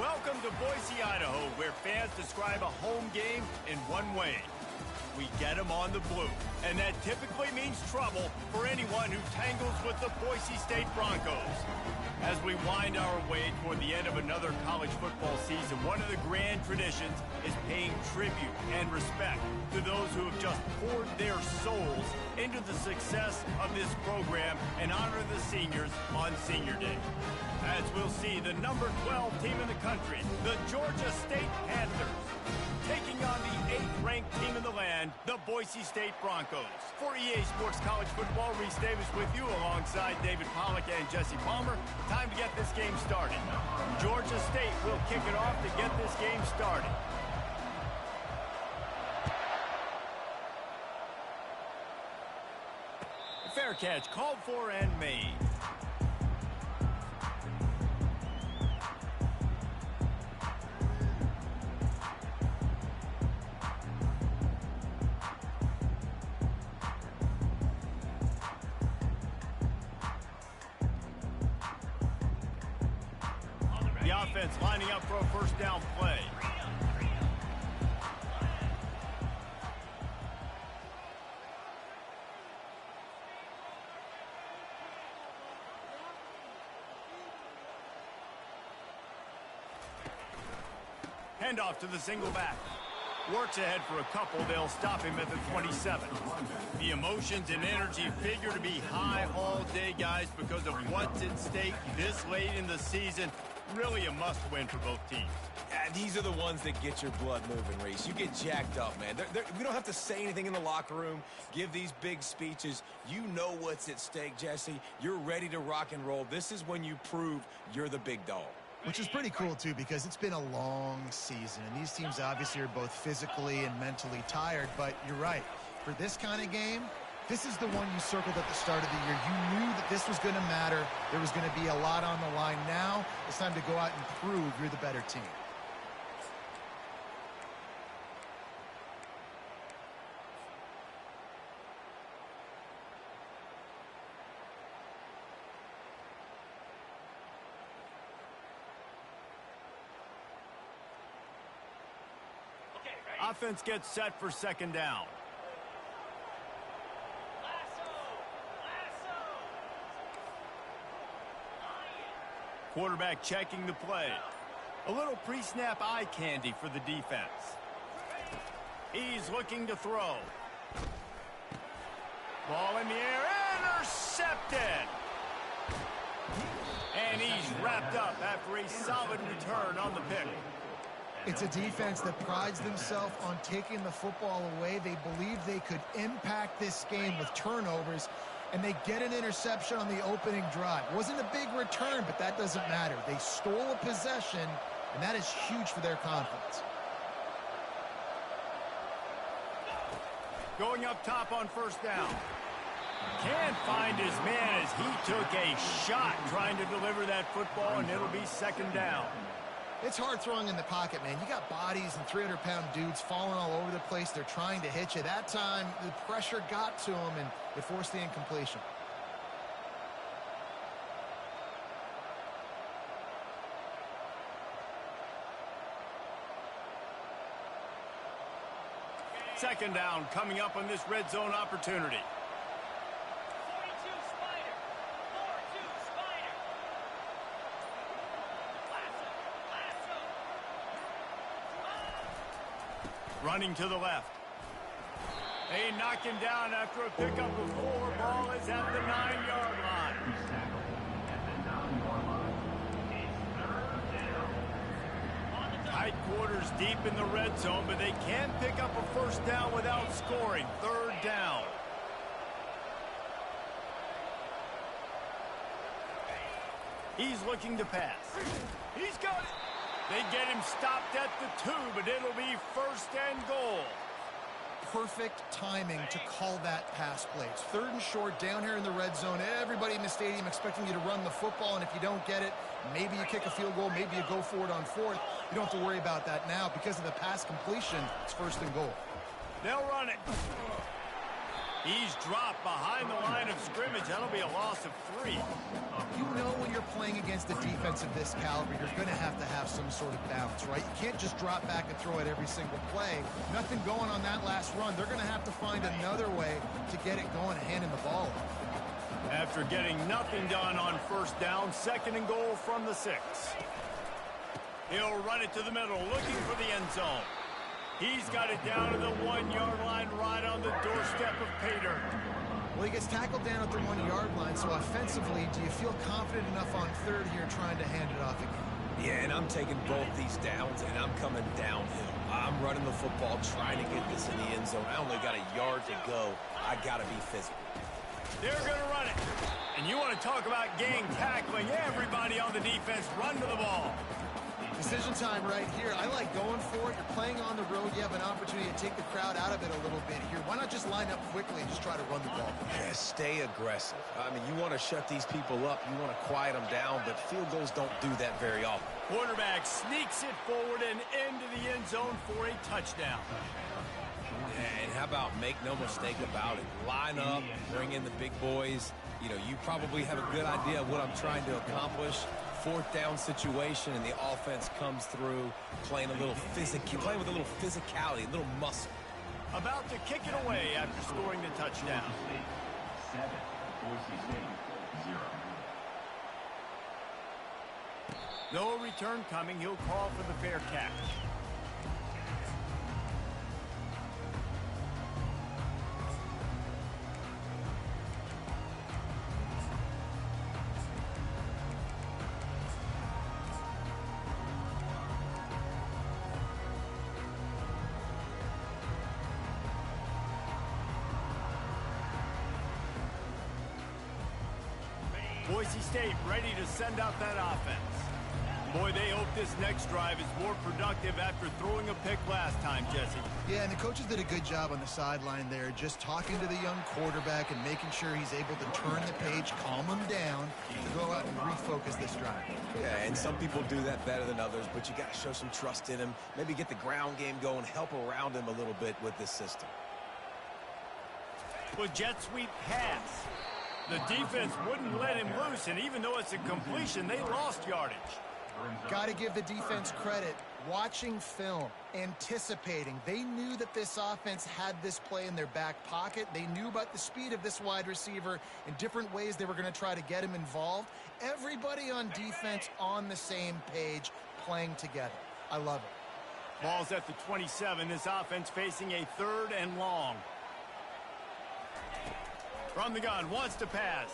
Welcome to Boise, Idaho, where fans describe a home game in one way. We get them on the blue, and that typically means trouble for anyone who tangles with the Boise State Broncos. As we wind our way toward the end of another college football season, one of the grand traditions is paying tribute and respect to those who have just poured their souls into the success of this program and honor the seniors on Senior Day. As we'll see, the number 12 team in the country, the Georgia State Panthers, taking on the 8th-ranked team in the land, the Boise State Broncos. For EA Sports College Football, Reese Davis with you alongside David Pollack and Jesse Palmer. Time to get this game started. Georgia State will kick it off to get this game started. Fair catch called for and made. The offense lining up for a first down play. Handoff to the single back. Works ahead for a couple. They'll stop him at the 27. The emotions and energy figure to be high all day, guys, because of what's at stake this late in the season. Really a must-win for both teams. Yeah, these are the ones that get your blood moving, Reese. You get jacked up, man. We don't have to say anything in the locker room, give these big speeches. You know what's at stake, Jesse. You're ready to rock and roll. This is when you prove you're the big dog. Which is pretty cool, too, because it's been a long season. And these teams obviously are both physically and mentally tired. But you're right. For this kind of game, this is the one you circled at the start of the year. You knew that this was going to matter. There was going to be a lot on the line. Now it's time to go out and prove you're the better team. Offense gets set for second down. Quarterback checking the play. A little pre-snap eye candy for the defense. He's looking to throw. Ball in the air, intercepted! And he's wrapped up after a solid return on the pick. It's a defense that prides themselves on taking the football away. They believe they could impact this game with turnovers, and they get an interception on the opening drive. Wasn't a big return, but that doesn't matter. They stole a possession, and that is huge for their confidence. Going up top on first down. Can't find his man as he took a shot trying to deliver that football, and it'll be second down. It's hard throwing in the pocket, man. You got bodies and 300-pound dudes falling all over the place. They're trying to hit you. That time, the pressure got to him, and it forced the incompletion. Second down coming up on this red zone opportunity. Running to the left. They knock him down after a pickup of 4. Ball is at the 9-yard line. Tight quarters deep in the red zone, but they can't pick up a first down without scoring. Third down. He's looking to pass. He's got it. They get him stopped at the 2, but it'll be first and goal. Perfect timing to call that pass play. It's third and short down here in the red zone. Everybody in the stadium expecting you to run the football, and if you don't get it, maybe you kick a field goal, maybe you go for it on fourth. You don't have to worry about that now. Because of the pass completion, it's first and goal. They'll run it. He's dropped behind the line of scrimmage. That'll be a loss of 3. You know when you're playing against a defense of this caliber, you're going to have some sort of balance, right? You can't just drop back and throw it every single play. Nothing going on that last run. They're going to have to find another way to get it going, handing the ball off. After getting nothing done on first down, 2nd and goal from the 6. He'll run it to the middle, looking for the end zone. He's got it down to the 1-yard line, right on the doorstep of pay dirt. Well, he gets tackled down at the 1-yard line, so offensively, do you feel confident enough on 3rd here trying to hand it off again? Yeah, and I'm taking both these downs, and I'm coming downhill. I'm running the football, trying to get this in the end zone. I only got a yard to go. I got to be physical. They're going to run it. And you want to talk about gang tackling. Everybody on the defense run to the ball. Decision time right here. I like going for it. You're playing on the road. You have an opportunity to take the crowd out of it a little bit here. Why not just line up quickly and just try to run the ball? Yeah, stay aggressive. I mean, you want to shut these people up. You want to quiet them down, but field goals don't do that very often. Quarterback sneaks it forward and into the end zone for a touchdown. And how about make no mistake about it? Line up, bring in the big boys. You know, you probably have a good idea of what I'm trying to accomplish. 4th down situation, and the offense comes through playing with a little physicality, a little muscle. About to kick it away after scoring the touchdown. 7, Boise State 0. No return coming. He'll call for the fair catch. Boise State ready to send out that offense. Boy, they hope this next drive is more productive after throwing a pick last time, Jesse. Yeah, and the coaches did a good job on the sideline there, just talking to the young quarterback and making sure he's able to turn the page, calm him down, and go out and refocus this drive. Yeah, and some people do that better than others, but you got to show some trust in him. Maybe get the ground game going, help around him a little bit with this system. Well, jet sweep pass. The defense wouldn't let him loose, and even though it's a completion, they lost yardage. Got to give the defense credit. Watching film, anticipating. They knew that this offense had this play in their back pocket. They knew about the speed of this wide receiver and different ways they were going to try to get him involved. Everybody on defense on the same page, playing together. I love it. Ball's at the 27. This offense facing a 3rd and long. From the gun, wants to pass.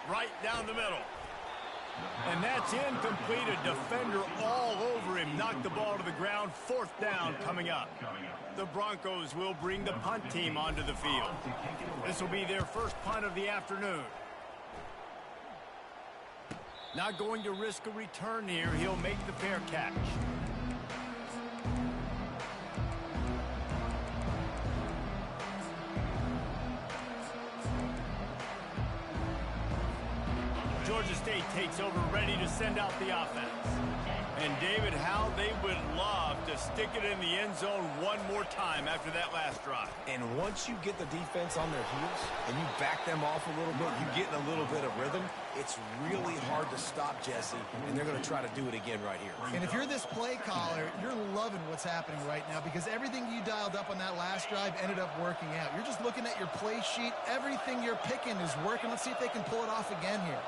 Right down the middle. And that's incomplete. A defender all over him. Knocked the ball to the ground. 4th down coming up. The Broncos will bring the punt team onto the field. This will be their first punt of the afternoon. Not going to risk a return here. He'll make the fair catch. Georgia State takes over, ready to send out the offense. And David, how they would love to stick it in the end zone one more time after that last drive. And once you get the defense on their heels and you back them off a little bit, you get in a little bit of rhythm, it's really hard to stop, Jesse, and they're going to try to do it again right here. And if you're this play caller, you're loving what's happening right now because everything you dialed up on that last drive ended up working out. You're just looking at your play sheet. Everything you're picking is working. Let's see if they can pull it off again here.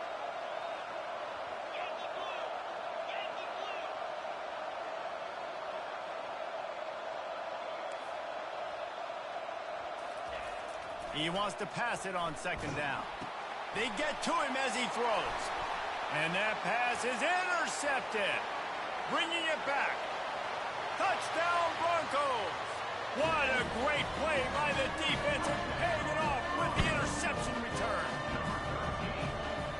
He wants to pass it on 2nd down. They get to him as he throws. And that pass is intercepted. Bringing it back. Touchdown, Broncos. What a great play by the defense and paying it off with the interception return.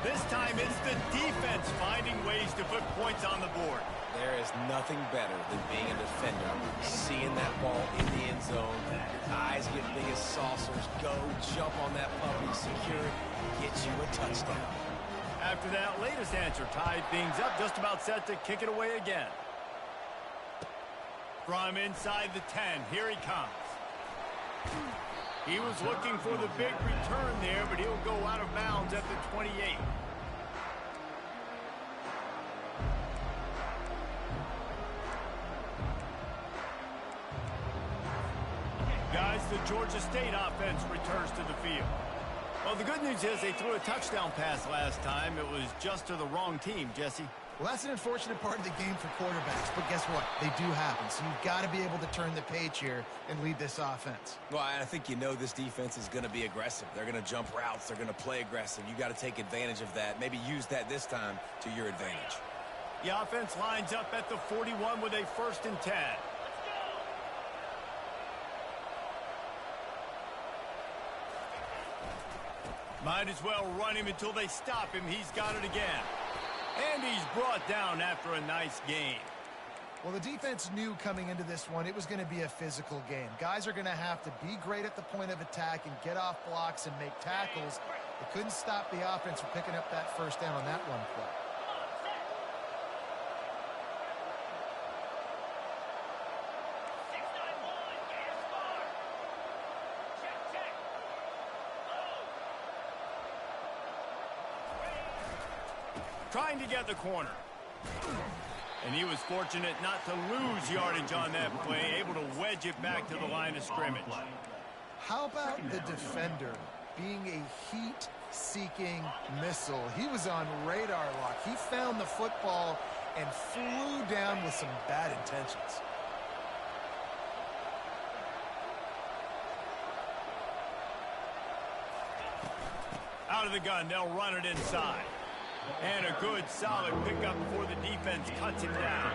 This time it's the defense finding ways to put points on the board. There is nothing better than being a defender, seeing that ball in the end zone, your eyes get big as saucers, go, jump on that puppy, secure it, get you a touchdown. After that latest answer tied things up, just about set to kick it away again. From inside the 10, here he comes. He was looking for the big return there, but he'll go out of bounds at the 28. Guys, the Georgia State offense returns to the field. Well, the good news is they threw a touchdown pass last time. It was just to the wrong team, Jesse. Well, that's an unfortunate part of the game for quarterbacks, but guess what? They do happen, so you've got to be able to turn the page here and lead this offense. Well, I think you know this defense is going to be aggressive. They're going to jump routes. They're going to play aggressive. You got to take advantage of that. Maybe use that this time to your advantage. The offense lines up at the 41 with a 1st and 10. Might as well run him until they stop him. He's got it again. And he's brought down after a nice gain. Well, the defense knew coming into this one it was going to be a physical game. Guys are going to have to be great at the point of attack and get off blocks and make tackles. They couldn't stop the offense from picking up that 1st down on that one play. Trying to get the corner. And he was fortunate not to lose yardage on that play, able to wedge it back to the line of scrimmage. How about the defender being a heat-seeking missile? He was on radar lock. He found the football and flew down with some bad intentions. Out of the gun, they'll run it inside. And a good, solid pickup before the defense cuts him down.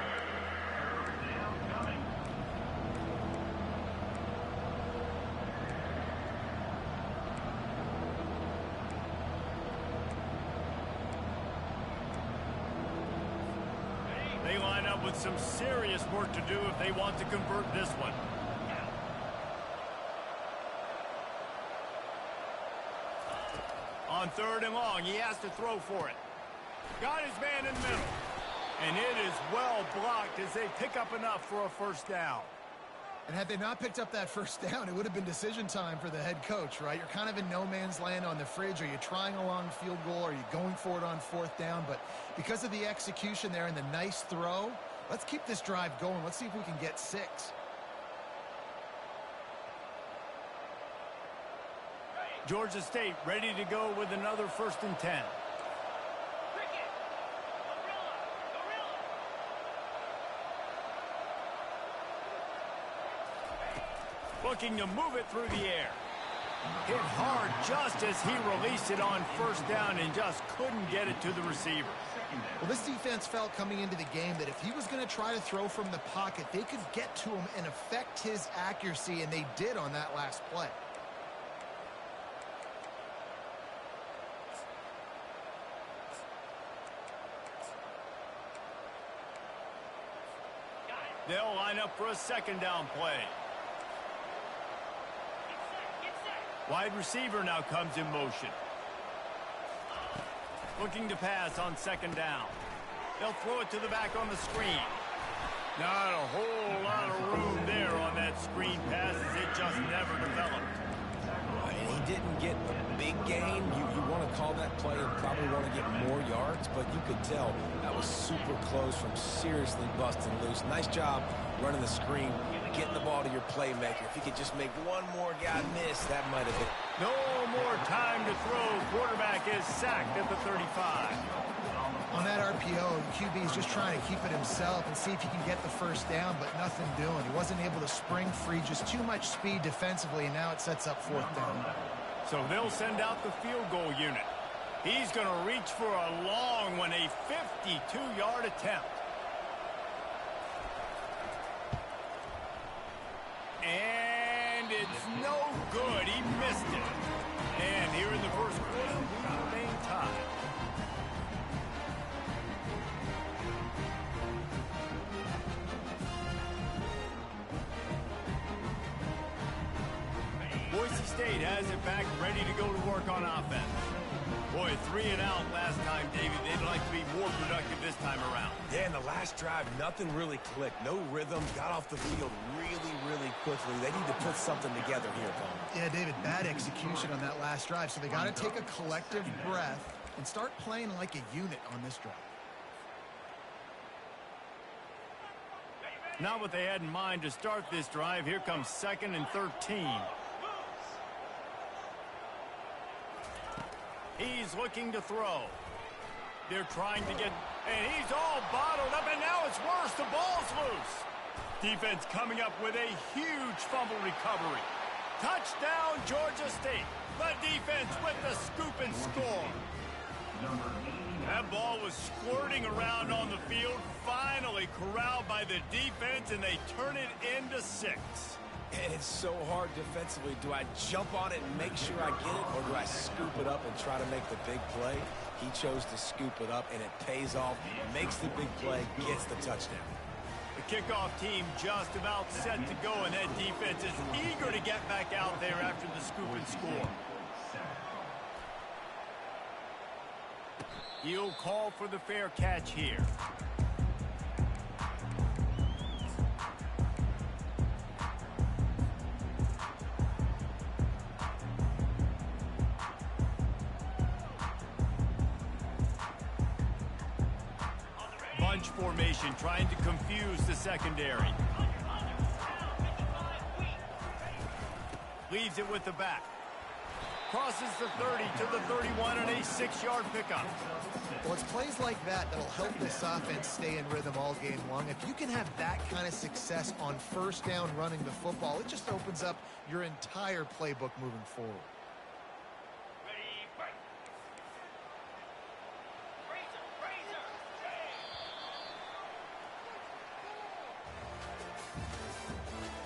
They line up with some serious work to do if they want to convert this one. On 3rd and long, he has to throw for it. Got his man in the middle. And it is well blocked as they pick up enough for a 1st down. And had they not picked up that 1st down, it would have been decision time for the head coach, right? You're kind of in no man's land on the fridge. Are you trying a long field goal? Are you going for it on 4th down? But because of the execution there and the nice throw, let's keep this drive going. Let's see if we can get 6. Georgia State ready to go with another 1st and 10. Looking to move it through the air. Hit hard just as he released it on 1st down and just couldn't get it to the receiver. Well, this defense felt coming into the game that if he was going to try to throw from the pocket, they could get to him and affect his accuracy, and they did on that last play. They'll line up for a 2nd down play. Wide receiver now comes in motion. Looking to pass on 2nd down. They'll throw it to the back on the screen. Not a whole lot of room there on that screen pass as it just never developed. And he didn't get a big gain. You want to call that play and probably want to get more yards, but you could tell that was super close from seriously busting loose. Nice job running the screen, getting the ball to your playmaker. If he could just make one more guy miss, that might have been. No more time to throw. Quarterback is sacked at the 35. On that RPO, the QB is just trying to keep it himself and see if he can get the 1st down, but nothing doing. He wasn't able to spring free, just too much speed defensively, and now it sets up 4th down. So they'll send out the field goal unit. He's going to reach for a long one, a 52-yard attempt. And it's no good. He missed it. And here in the 1st quarter, we remain tied. Boise State has it back, ready to go to work on offense. Boy, 3 and out last time, David. They'd like to be more productive this time around. Yeah, in the last drive, nothing really clicked. No rhythm, got off the field really quickly. They need to put something together here, Tom. Yeah, David, bad execution on that last drive, so they got to take a collective breath and start playing like a unit on this drive. Not what they had in mind to start this drive. Here comes 2nd and 13. He's looking to throw. They're trying to get, and he's all bottled up, and now it's worse. The ball's loose. Defense coming up with a huge fumble recovery. Touchdown, Georgia State. The defense with the scoop and score. That ball was squirting around on the field, finally corralled by the defense, and they turn it into 6. And it's so hard defensively. Do I jump on it and make sure I get it, or do I scoop it up and try to make the big play? He chose to scoop it up, and it pays off, makes the big play, gets the touchdown. The kickoff team just about set to go, and that defense is eager to get back out there after the scoop and score. He'll call for the fair catch here. Bunch formation trying to confuse the secondary. Leaves it with the back. Crosses the 30 to the 31 and a 6-yard pickup. Well, it's plays like that that'll help this offense stay in rhythm all game long. If you can have that kind of success on first down running the football, it just opens up your entire playbook moving forward.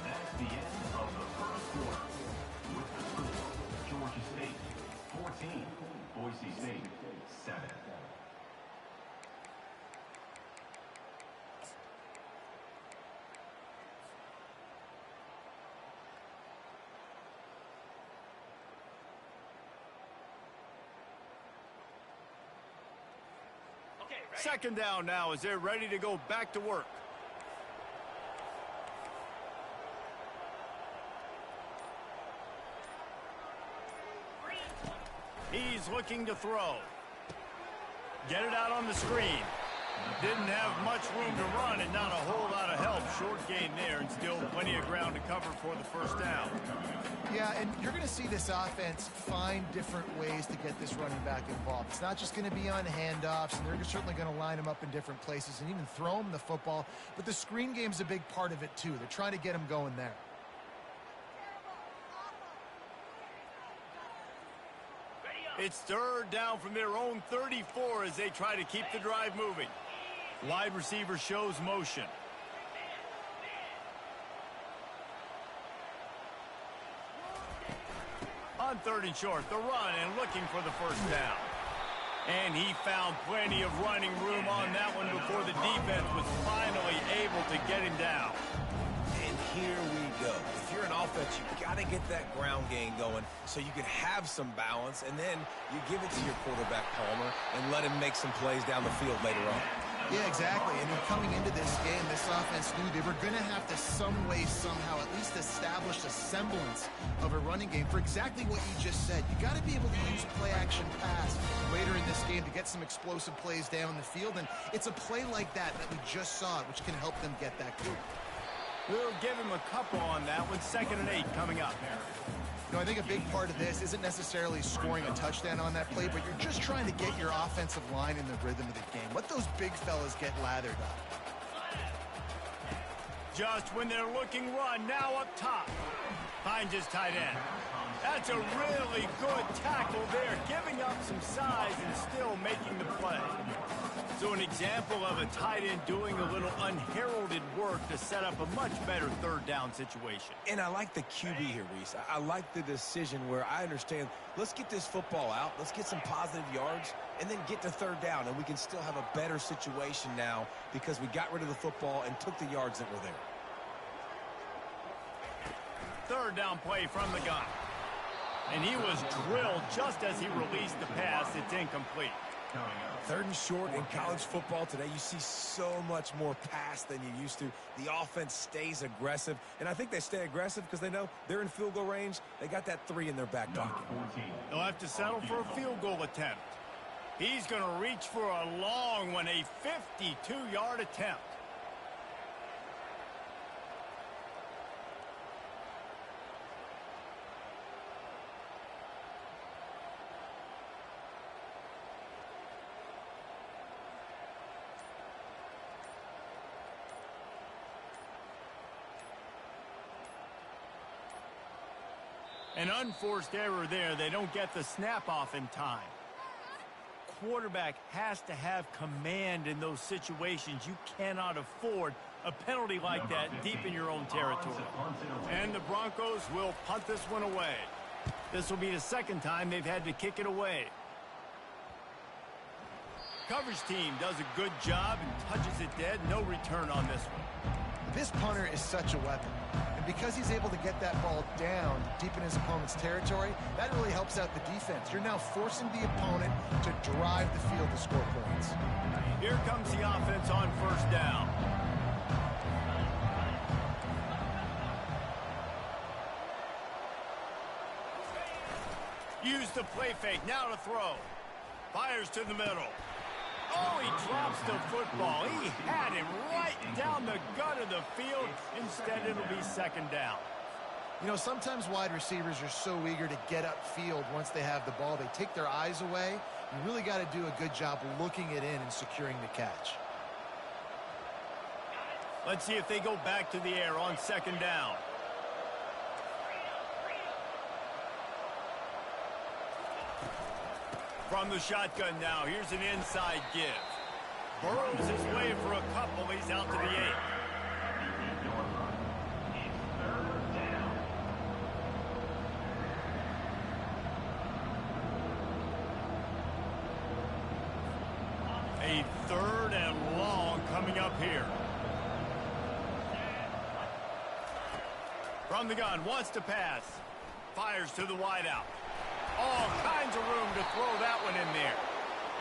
That's the end of the first quarter. With the score, Georgia State 14, Boise State 7. Second down now as they're ready to go back to work. He's looking to throw. Get it out on the screen. Didn't have much room to run and not a whole lot of help. Short gain there and still plenty of ground to cover for the first down. Yeah, and you're going to see this offense find different ways to get this running back involved. It's not just going to be on handoffs, and they're certainly going to line him up in different places and even throw him the football. But the screen game's a big part of it, too. They're trying to get him going there. It's third down from their own 34 as they try to keep the drive moving. Wide receiver shows motion. On 3rd and short, the run and looking for the first down. And he found plenty of running room on that one before the defense was finally able to get him down. And here we go. If you're an offense, you've got to get that ground game going so you can have some balance, and then you give it to your quarterback, Palmer, and let him make some plays down the field later on. Yeah, exactly. And coming into this game, this offense knew they were going to have to some way, somehow, at least establish a semblance of a running game for exactly what you just said. You got to be able to use play-action pass later in this game to get some explosive plays down the field, and it's a play like that we just saw, which can help them get that group. We'll give him a couple on that one. 2nd and 8 coming up. You know, I think a big part of this isn't necessarily scoring a touchdown on that play, but you're just trying to get your offensive line in the rhythm of the game. Let those big fellas get lathered up. Just when they're looking run, now up top. Finds his tight end. That's a really good tackle there, giving up some size and still making the play. So an example of a tight end doing a little unheralded work to set up a much better 3rd down situation. And I like the QB here, Reese. I like the decision where I understand, let's get this football out, let's get some positive yards, and then get to 3rd down, and we can still have a better situation now because we got rid of the football and took the yards that were there. 3rd down play from the gun. And he was drilled just as he released the pass. It's incomplete. Third and short in college football today, you see so much more pass than you used to. The offense stays aggressive, and I think they stay aggressive because they know they're in field goal range. They got that 3 in their back pocket. They'll have to settle for a field goal attempt. He's going to reach for a long one, a 52-yard attempt. An unforced error there. They don't get the snap off in time. Quarterback has to have command in those situations. You cannot afford a penalty like that deep in your own territory. And the Broncos will punt this one away. This will be the second time they've had to kick it away. Coverage team does a good job and touches it dead. No return on this one. This punter is such a weapon. And because he's able to get that ball down deep in his opponent's territory, that really helps out the defense. You're now forcing the opponent to drive the field to score points. Here comes the offense on first down. Use the play fake. Now to throw. Fires to the middle. Oh, he drops the football. He had him right down the gut of the field. Instead, it'll be second down. You know, sometimes wide receivers are so eager to get upfield once they have the ball. They take their eyes away. You really got to do a good job looking it in and securing the catch. Let's see if they go back to the air on second down. From the shotgun now, here's an inside give. Burrows his way for a couple. He's out to the 8. A third and long coming up here. From the gun, wants to pass. Fires to the wideout. All kinds of room to throw that one in there.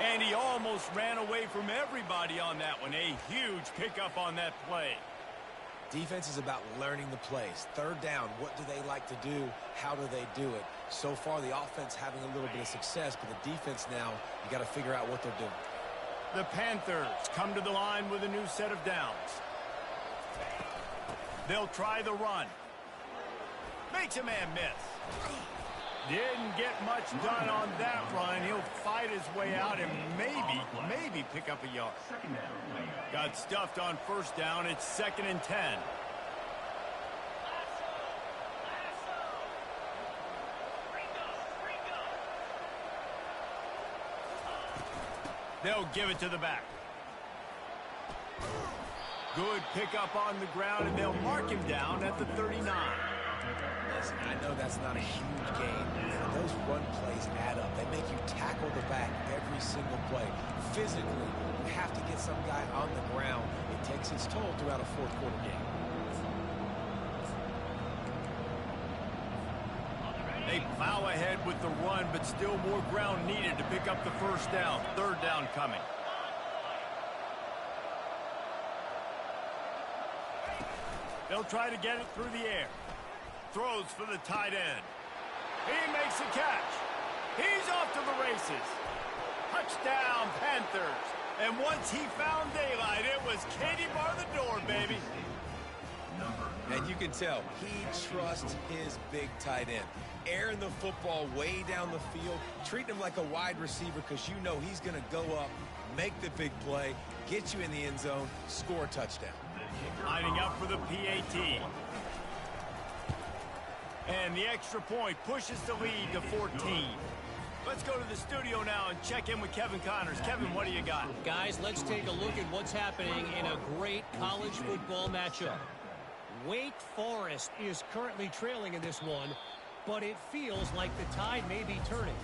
And he almost ran away from everybody on that one. A huge pickup on that play. Defense is about learning the plays. Third down, what do they like to do? How do they do it? So far, the offense having a little bit of success, but the defense now, you got to figure out what they're doing. The Panthers come to the line with a new set of downs. They'll try the run. Makes a man miss. Didn't get much done on that run. He'll fight his way out and maybe pick up a yard. Got stuffed on first down. It's 2nd and 10. They'll give it to the back. Good pickup on the ground, and they'll mark him down at the 39. Listen, I know that's not a huge gain, but those run plays add up. They make you tackle the back every single play. Physically, you have to get some guy on the ground. It takes its toll throughout a fourth quarter game. They plow ahead with the run, but still more ground needed to pick up the first down. Third down coming. They'll try to get it through the air. Throws for the tight end. He makes a catch. He's off to the races. Touchdown, Panthers. And once he found daylight, it was Katie bar the door, baby. And you can tell he trusts his big tight end. Airing the football way down the field, treating him like a wide receiver because you know he's going to go up, make the big play, get you in the end zone, score a touchdown. Lining up for the PAT. And the extra point pushes the lead to 14. Let's go to the studio now and check in with Kevin Connors. Kevin, what do you got? Guys, let's take a look at what's happening in a great college football matchup. Wake Forest is currently trailing in this one, but it feels like the tide may be turning.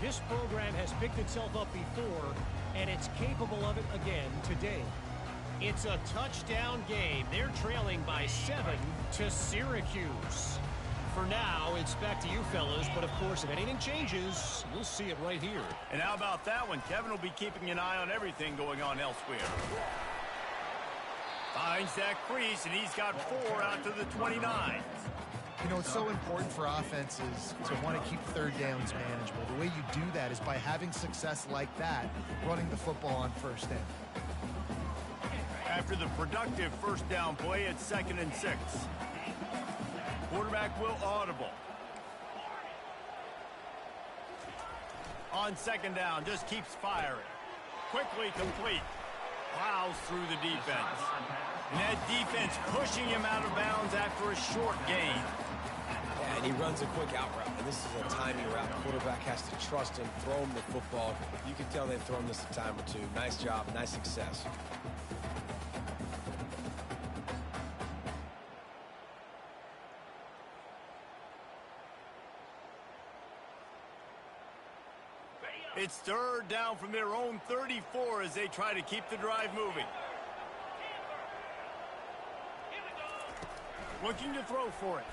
This program has picked itself up before, and it's capable of it again today. It's a touchdown game. They're trailing by 7 to Syracuse. for now, it's back to you fellas. But, of course, if anything changes, you'll see it right here. And how about that one? Kevin will be keeping an eye on everything going on elsewhere. Finds that crease, and he's got 4 out to the 29. You know, it's so important for offenses to want to keep third downs manageable. The way you do that is by having success like that, running the football on first down. After the productive first down play, it's 2nd and 6. Quarterback will audible. On 2nd down, just keeps firing. Quickly complete. Plows through the defense. And that defense pushing him out of bounds after a short gain. Yeah, and he runs a quick out route. And this is a timing route. The quarterback has to trust him, throw him the football. You can tell they've thrown this a time or two. Nice job, nice success. It's 3rd down from their own 34 as they try to keep the drive moving. Looking to throw for it.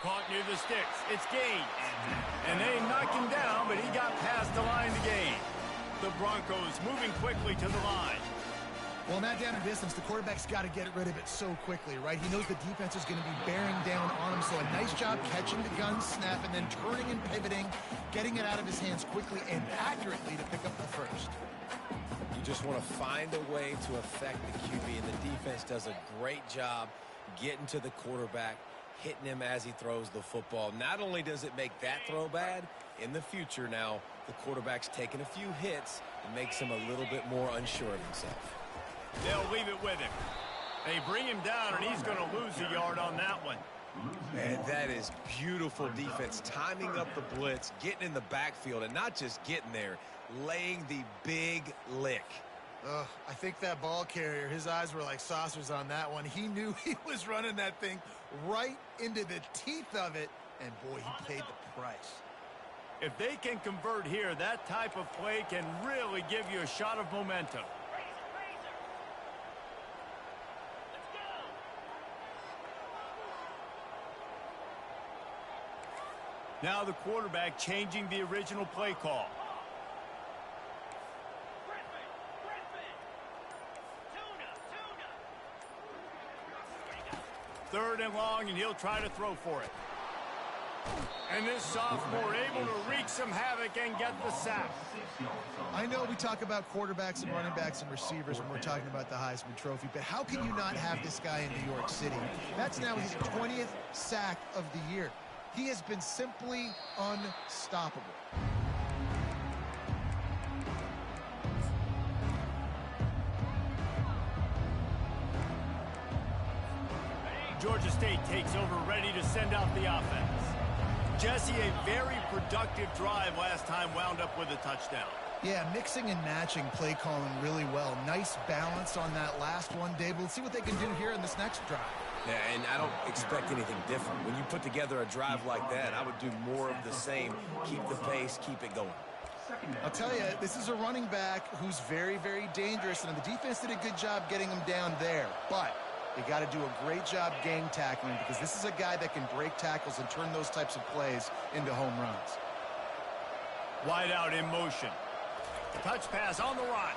Caught near the sticks. It's gained. And they knocked him down, but he got past the line to gain. The Broncos moving quickly to the line. Well, in that down and distance, the quarterback's got to get rid of it so quickly, right? He knows the defense is going to be bearing down on him, so a nice job catching the gun snap and then turning and pivoting, getting it out of his hands quickly and accurately to pick up the first. You just want to find a way to affect the QB, and the defense does a great job getting to the quarterback, hitting him as he throws the football. Not only does it make that throw bad, in the future now, the quarterback's taking a few hits and makes him a little bit more unsure of himself. They'll leave it with him. They bring him down, and he's going to lose a yard on that one. Man, that is beautiful defense. Timing up the blitz, getting in the backfield, and not just getting there, laying the big lick. I think that ball carrier, his eyes were like saucers on that one. He knew he was running that thing right into the teeth of it, and boy, he paid the price. If they can convert here, that type of play can really give you a shot of momentum. Now the quarterback changing the original play call. Third and long, and he'll try to throw for it. And this sophomore able to wreak some havoc and get the sack. I know we talk about quarterbacks and running backs and receivers when we're talking about the Heisman Trophy, but how can you not have this guy in New York City? That's now his 20th sack of the year. He has been simply unstoppable. Georgia State takes over, ready to send out the offense. Jesse, a very productive drive last time, wound up with a touchdown. Yeah, mixing and matching play calling really well. Nice balance on that last one, Dave. We'll see what they can do here in this next drive. Yeah, and I don't expect anything different. When you put together a drive like that, I would do more of the same. Keep the pace, keep it going. I'll tell you, this is a running back who's very, very dangerous, and the defense did a good job getting him down there. But you got to do a great job game tackling, because this is a guy that can break tackles and turn those types of plays into home runs. Wide out in motion. Touch pass on the run.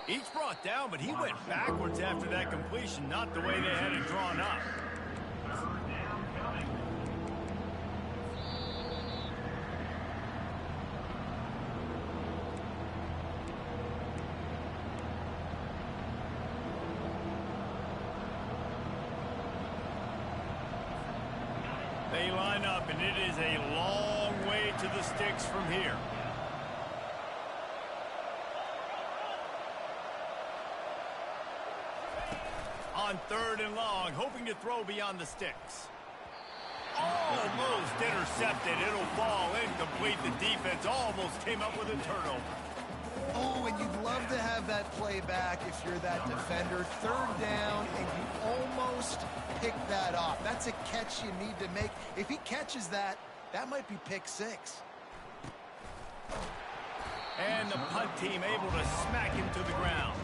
Each brought down, but he went backwards after that completion, not the way they had it drawn up. They line up, and it is a long way to the sticks from here. On third and long, hoping to throw beyond the sticks. Almost intercepted. It'll fall incomplete. The defense almost came up with a turnover. Oh, and you'd love to have that play back if you're that defender. Third down, and you almost pick that off. That's a catch you need to make. If he catches that, that might be pick six. And the punt team able to smack him to the ground.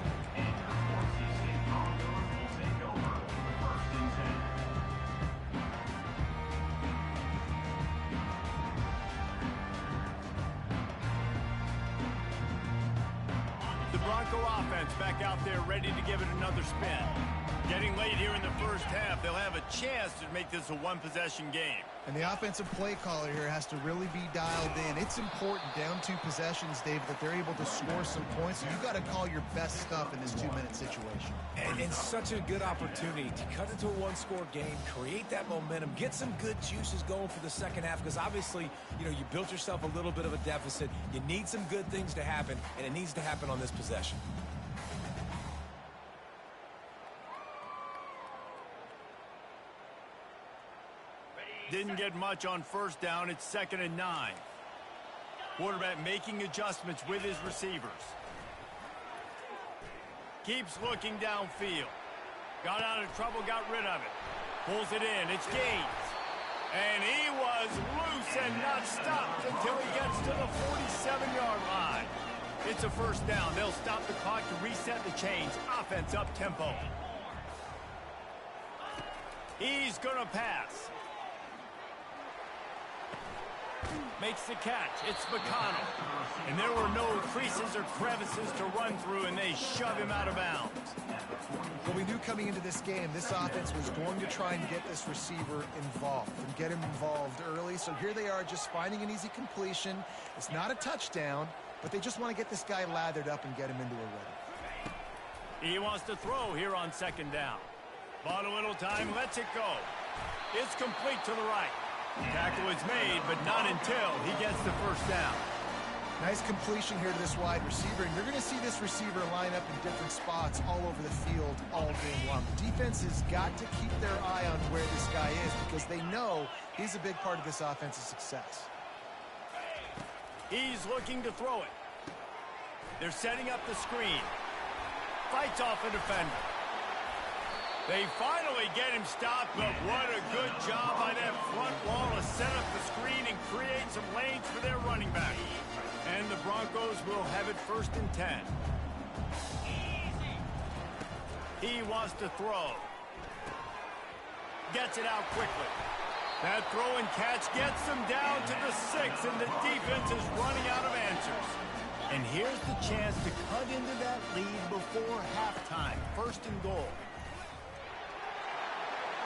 The Bronco offense back out there ready to give it another spin. Getting late here in the first half, they'll have a chance to make this a one-possession game. And the offensive play caller here has to really be dialed in. It's important down 2 possessions, Dave, that they're able to score some points. So you got to call your best stuff in this 2-minute situation. And such a good opportunity to cut into a one-score game, create that momentum, get some good juices going for the second half, because obviously, you built yourself a little bit of a deficit. You need some good things to happen, and it needs to happen on this possession. Didn't get much on first down. It's 2nd and 9. Quarterback making adjustments with his receivers. Keeps looking downfield. Got out of trouble, got rid of it. Pulls it in. It's Gaines. And he was loose and not stopped until he gets to the 47-yard line. It's a first down. They'll stop the clock to reset the chains. Offense up tempo. He's going to pass. Makes the catch. It's McConnell. And there were no creases or crevices to run through, and they shove him out of bounds. Well, we knew coming into this game, this offense was going to try and get this receiver involved and get him involved early. So here they are just finding an easy completion. It's not a touchdown, but they just want to get this guy lathered up and get him into a rhythm. He wants to throw here on 2nd down. Bought a little time, lets it go. It's complete to the right. Tackle is made, but not until he gets the first down. Nice completion here to this wide receiver, and you're going to see this receiver line up in different spots all over the field all day long. Defense has got to keep their eye on where this guy is because they know he's a big part of this offense's success. He's looking to throw it. They're setting up the screen. Fights off a defender. They finally get him stopped, but what a good job by that front wall to set up the screen and create some lanes for their running back. And the Broncos will have it 1st and 10. He wants to throw. Gets it out quickly. That throw and catch gets them down to the 6, and the defense is running out of answers. And here's the chance to cut into that lead before halftime. 1st and goal.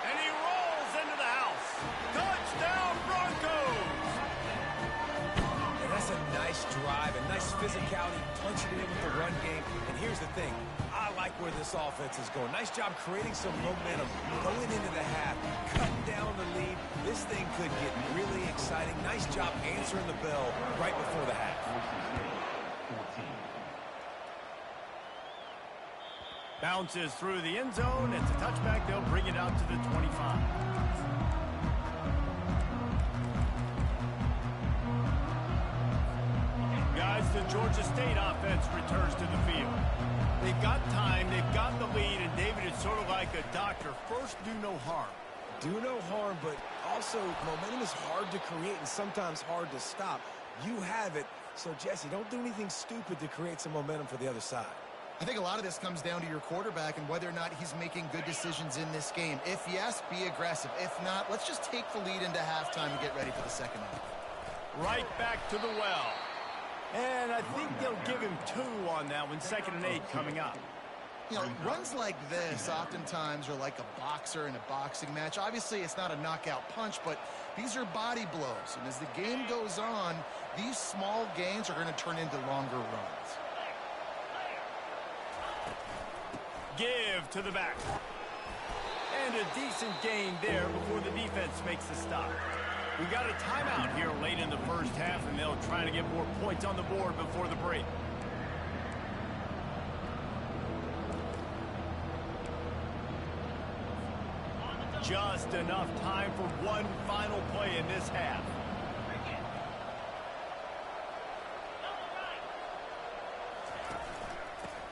And he rolls into the house. Touchdown, Broncos! And that's a nice drive, a nice physicality, punching it in with the run game. And here's the thing. I like where this offense is going. Nice job creating some momentum, going into the half, cutting down the lead. This thing could get really exciting. Nice job answering the bell right before the half. Bounces through the end zone. It's a touchback. They'll bring it out to the 25. Guys, the Georgia State offense returns to the field. They've got time. They've got the lead. And, David, it's sort of like a doctor. First, do no harm. Do no harm, but also momentum is hard to create and sometimes hard to stop. You have it. So, Jesse, don't do anything stupid to create some momentum for the other side. I think a lot of this comes down to your quarterback and whether or not he's making good decisions in this game. If yes, be aggressive. If not, let's just take the lead into halftime and get ready for the second half. Right back to the well. And I think they'll give him 2 on that one. 2nd and 8 coming up. You know, runs like this oftentimes are like a boxer in a boxing match. Obviously, it's not a knockout punch, but these are body blows. And as the game goes on, these small gains are going to turn into longer runs. Give to the back. And a decent gain there before the defense makes the stop. We got a timeout here late in the first half, and they'll try to get more points on the board before the break. Just enough time for one final play in this half.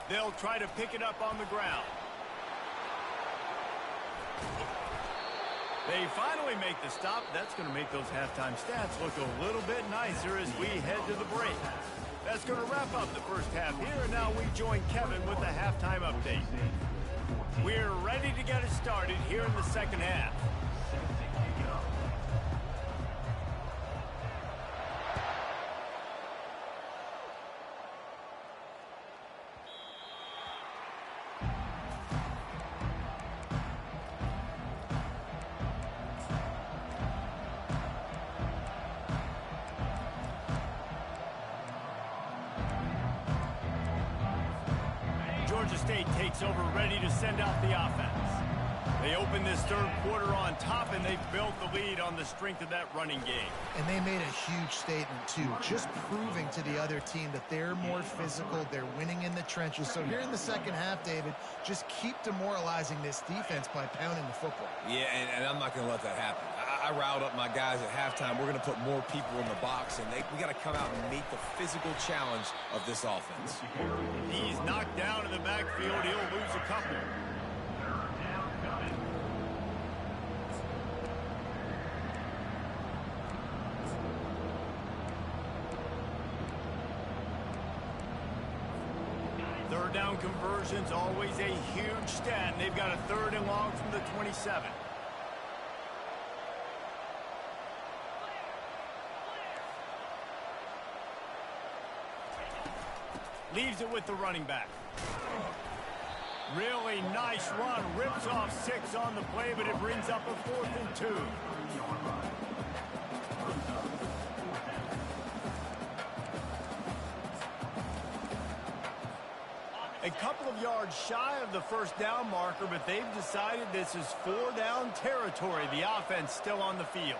They'll try to pick it up on the ground. They finally make the stop. That's going to make those halftime stats look a little bit nicer as we head to the break. That's going to wrap up the first half here, and now we join Kevin with the halftime update. We're ready to get it started here in the second half. State takes over, ready to send out the offense. They open this third quarter on top, and they've built the lead on the strength of that running game. And they made a huge statement, too, just proving to the other team that they're more physical, they're winning in the trenches. So here in the second half, David, just keep demoralizing this defense by pounding the football. Yeah, and I'm not going to let that happen. I riled up my guys at halftime. We're going to put more people in the box, and we got to come out and meet the physical challenge of this offense. He's knocked down in the backfield. He'll lose a couple. Third down conversions, always a huge stat. They've got a 3rd and long from the 27. Leaves it with the running back. Really nice run. Rips off 6 on the play, but it brings up a 4th and 2. A couple of yards shy of the first down marker, but they've decided this is 4-down territory. The offense still on the field.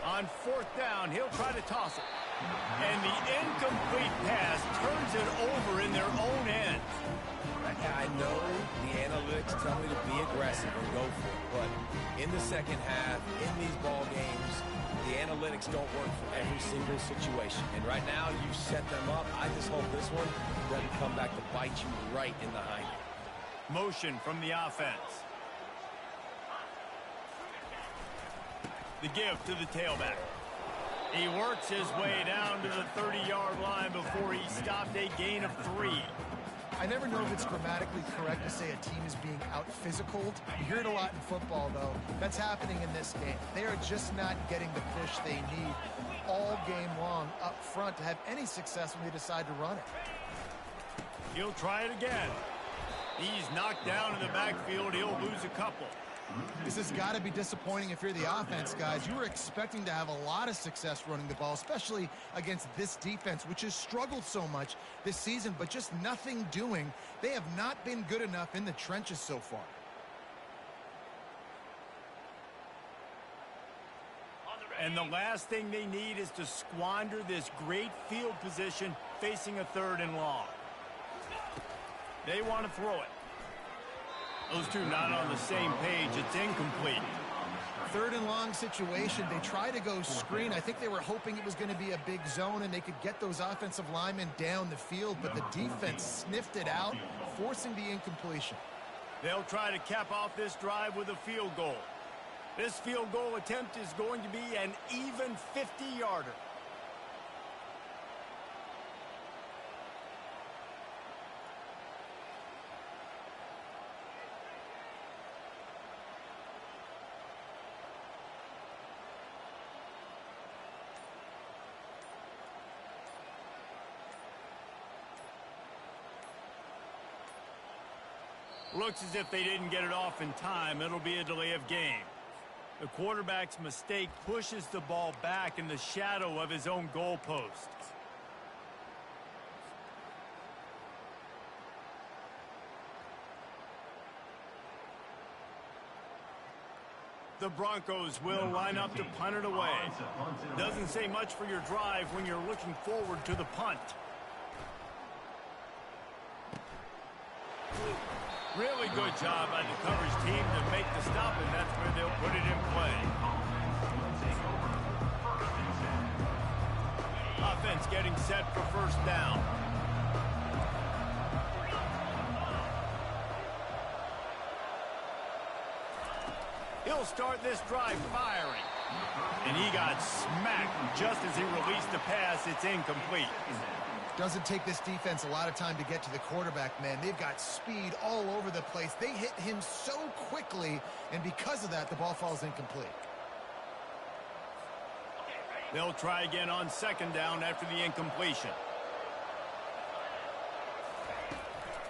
On 4th down, he'll try to toss it. And the incomplete pass turns it over in their own end. I know the analytics tell me to be aggressive and go for it, but in the second half, in these ball games, the analytics don't work for every single situation. And right now, you've set them up. I just hope this one doesn't come back to bite you right in the hind end. Motion from the offense. The give to the tailback. He works his way down to the 30-yard line before he stopped a gain of 3. I never know if it's grammatically correct to say a team is being out-physicaled. You hear it a lot in football, though. That's happening in this game. They are just not getting the push they need all game long up front to have any success when they decide to run it. He'll try it again. He's knocked down in the backfield. He'll lose a couple. This has got to be disappointing if you're the offense, guys. You were expecting to have a lot of success running the ball, especially against this defense, which has struggled so much this season, but just nothing doing. They have not been good enough in the trenches so far. And the last thing they need is to squander this great field position facing a 3rd and long. They want to throw it. Those two not on the same page. It's incomplete. 3rd and long situation. They try to go screen. I think they were hoping it was going to be a big zone and they could get those offensive linemen down the field, but the defense sniffed it out, forcing the incompletion. They'll try to cap off this drive with a field goal. This field goal attempt is going to be an even 50-yarder. Looks as if they didn't get it off in time. It'll be a delay of game. The quarterback's mistake pushes the ball back in the shadow of his own goalpost. The Broncos will line up to punt it away. Doesn't say much for your drive when you're looking forward to the punt. Really good job by the coverage team to make the stop, and that's where they'll put it in play. Offense getting set for 1st down. He'll start this drive firing. And he got smacked just as he released the pass. It's incomplete. Doesn't take this defense a lot of time to get to the quarterback, man. They've got speed all over the place. They hit him so quickly, and because of that, the ball falls incomplete. They'll try again on 2nd down after the incompletion.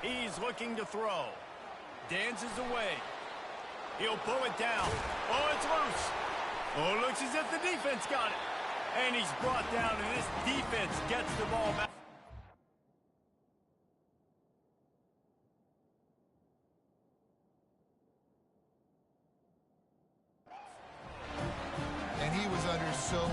He's looking to throw. Dances away. He'll pull it down. Oh, it's loose. Oh, looks as if the defense got it. And he's brought down, and this defense gets the ball back.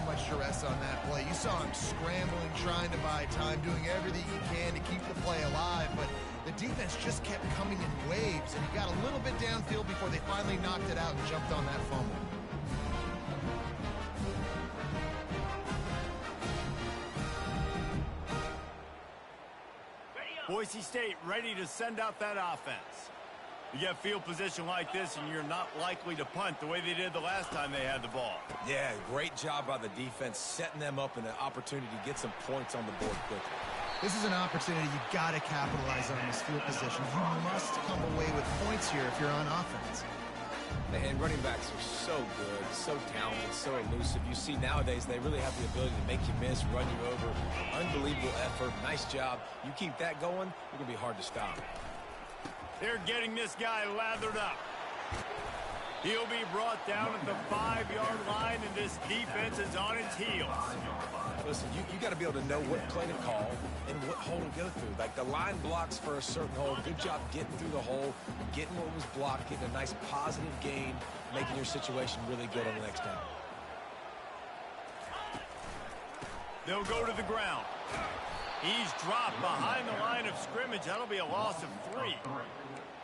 much duress on that play. You saw him scrambling, trying to buy time, doing everything he can to keep the play alive, but the defense just kept coming in waves, and he got a little bit downfield before they finally knocked it out and jumped on that fumble. Boise State ready to send out that offense. You get field position like this, and you're not likely to punt the way they did the last time they had the ball. Yeah, great job by the defense, setting them up in an opportunity to get some points on the board quickly. This is an opportunity you've got to capitalize on this field position. You must come away with points here if you're on offense. And running backs are so good, so talented, so elusive. You see nowadays they really have the ability to make you miss, run you over. Unbelievable effort. Nice job. You keep that going, it's going to be hard to stop. They're getting this guy lathered up. He'll be brought down at the 5-yard line, and this defense is on its heels. Listen, you got to be able to know what play to call and what hole to go through. Like the line blocks for a certain hole. Good job getting through the hole, getting what was blocked, getting a nice positive gain, making your situation really good on the next down. They'll go to the ground. He's dropped behind the line of scrimmage. That'll be a loss of 3.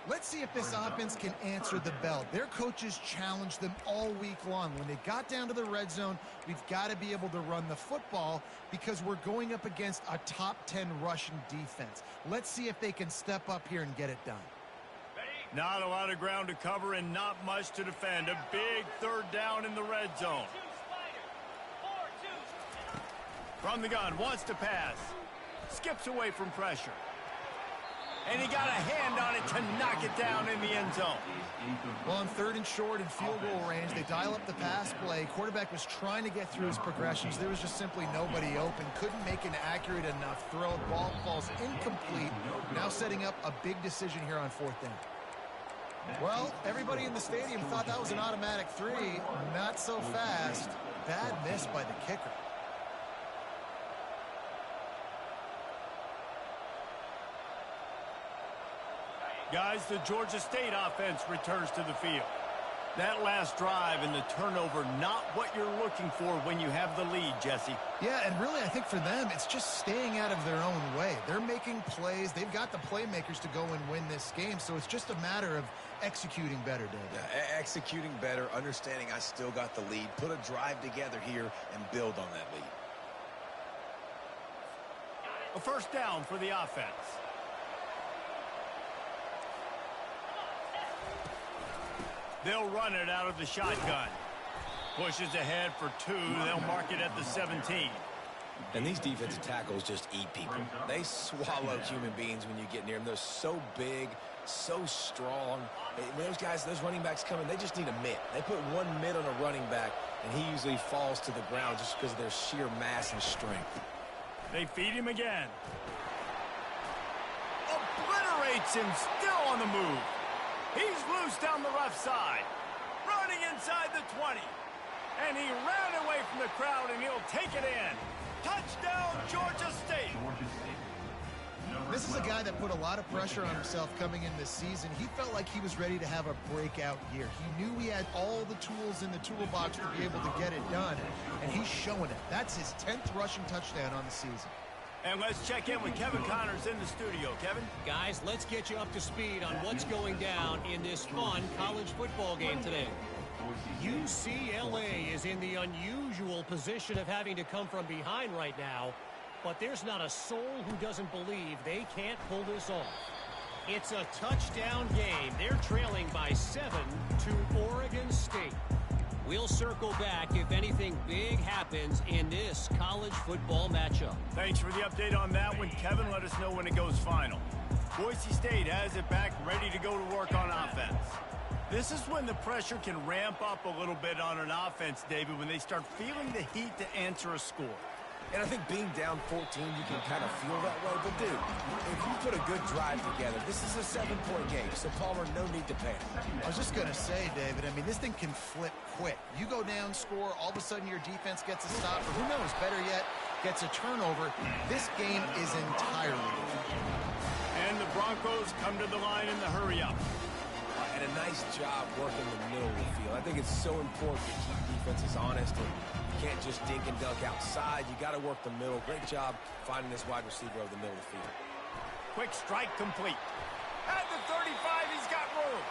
Let's see if this offense can answer the bell. Their coaches challenged them all week long. When they got down to the red zone, we've got to be able to run the football because we're going up against a top 10 Russian defense. Let's see if they can step up here and get it done. Not a lot of ground to cover and not much to defend. A big 3rd down in the red zone. From the gun, wants to pass. Skips away from pressure. And he got a hand on it to knock it down in the end zone. Well, on 3rd and short and field goal range, they dial up the pass play. Quarterback was trying to get through his progressions. There was just simply nobody open. Couldn't make an accurate enough throw. Ball falls incomplete. Now setting up a big decision here on 4th down. Well, everybody in the stadium thought that was an automatic 3. Not so fast. Bad miss by the kicker. Guys, the Georgia State offense returns to the field. That last drive and the turnover, not what you're looking for when you have the lead, Jesse. Yeah, and really I think for them, it's just staying out of their own way. They're making plays. They've got the playmakers to go and win this game, so it's just a matter of executing better, David. Yeah, executing better, understanding I still got the lead, put a drive together here and build on that lead. A 1st down for the offense. They'll run it out of the shotgun. Pushes ahead for 2. They'll mark it at the 17. And these defensive tackles just eat people. They swallow human beings when you get near them. They're so big, so strong. When those guys, those running backs come in, they just need a mitt. They put 1 mitt on a running back, and he usually falls to the ground just because of their sheer mass and strength. They feed him again. Obliterates him, still on the move. He's loose down the left side. Running inside the 20. And he ran away from the crowd, and he'll take it in. Touchdown, Georgia State. This is a guy that put a lot of pressure on himself coming in this season. He felt like he was ready to have a breakout year. He knew he had all the tools in the toolbox to be able to get it done, and he's showing it. That's his 10th rushing touchdown on the season. And let's check in with Kevin Connors in the studio. Kevin? Guys, let's get you up to speed on what's going down in this fun college football game today. UCLA is in the unusual position of having to come from behind right now, but there's not a soul who doesn't believe they can't pull this off. It's a touchdown game. They're trailing by 7 to Oregon State. We'll circle back if anything big happens in this college football matchup. Thanks for the update on that one, Kevin. Let us know when it goes final. Boise State has it back, ready to go to work on offense. This is when the pressure can ramp up a little bit on an offense, David, when they start feeling the heat to answer a score. And I think being down 14, you can kind of feel that way. But, dude, if you put a good drive together, this is a 7-point game. So, Palmer, no need to panic. I was just going to say, David, I mean, this thing can flip quick. You go down, score, all of a sudden your defense gets a stop, or who knows, better yet, gets a turnover. This game is entirely different. And the Broncos come to the line in the hurry-up. And a nice Nice job working the middle of the field. I think it's so important to keep defenses honest, and you can't just dink and dunk outside. You got to work the middle. Great job finding this wide receiver over the middle of the field. Quick strike complete. At the 35, he's got room.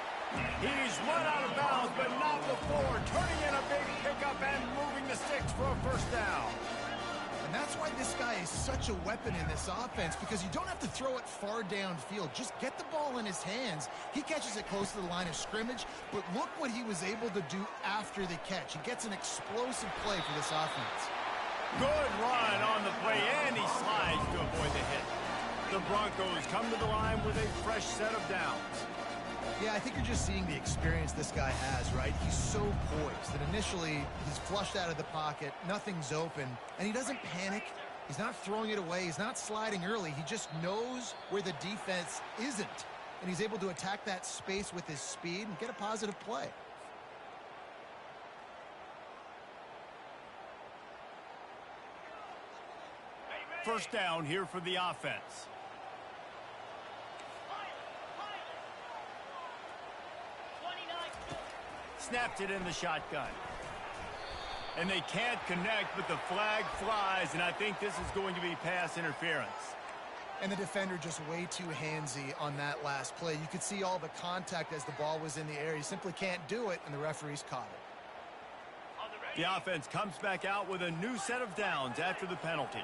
He's run out of bounds, but not before. Turning in a big pickup and moving the sticks for a first down. And that's why this guy is such a weapon in this offense, because you don't have to throw it far downfield. Just get the ball in his hands. He catches it close to the line of scrimmage, but look what he was able to do after the catch. He gets an explosive play for this offense. Good run on the play, and he slides to avoid the hit. The Broncos come to the line with a fresh set of downs. Yeah, I think you're just seeing the experience this guy has, right? He's so poised that initially he's flushed out of the pocket, nothing's open, and he doesn't panic. He's not throwing it away. He's not sliding early. He just knows where the defense isn't, and he's able to attack that space with his speed and get a positive play. First down here for the offense. Snapped it in the shotgun. And they can't connect, but the flag flies, and I think this is going to be pass interference. And the defender just way too handsy on that last play. You could see all the contact as the ball was in the air. He simply can't do it, and the referees caught it. The offense comes back out with a new set of downs after the penalty.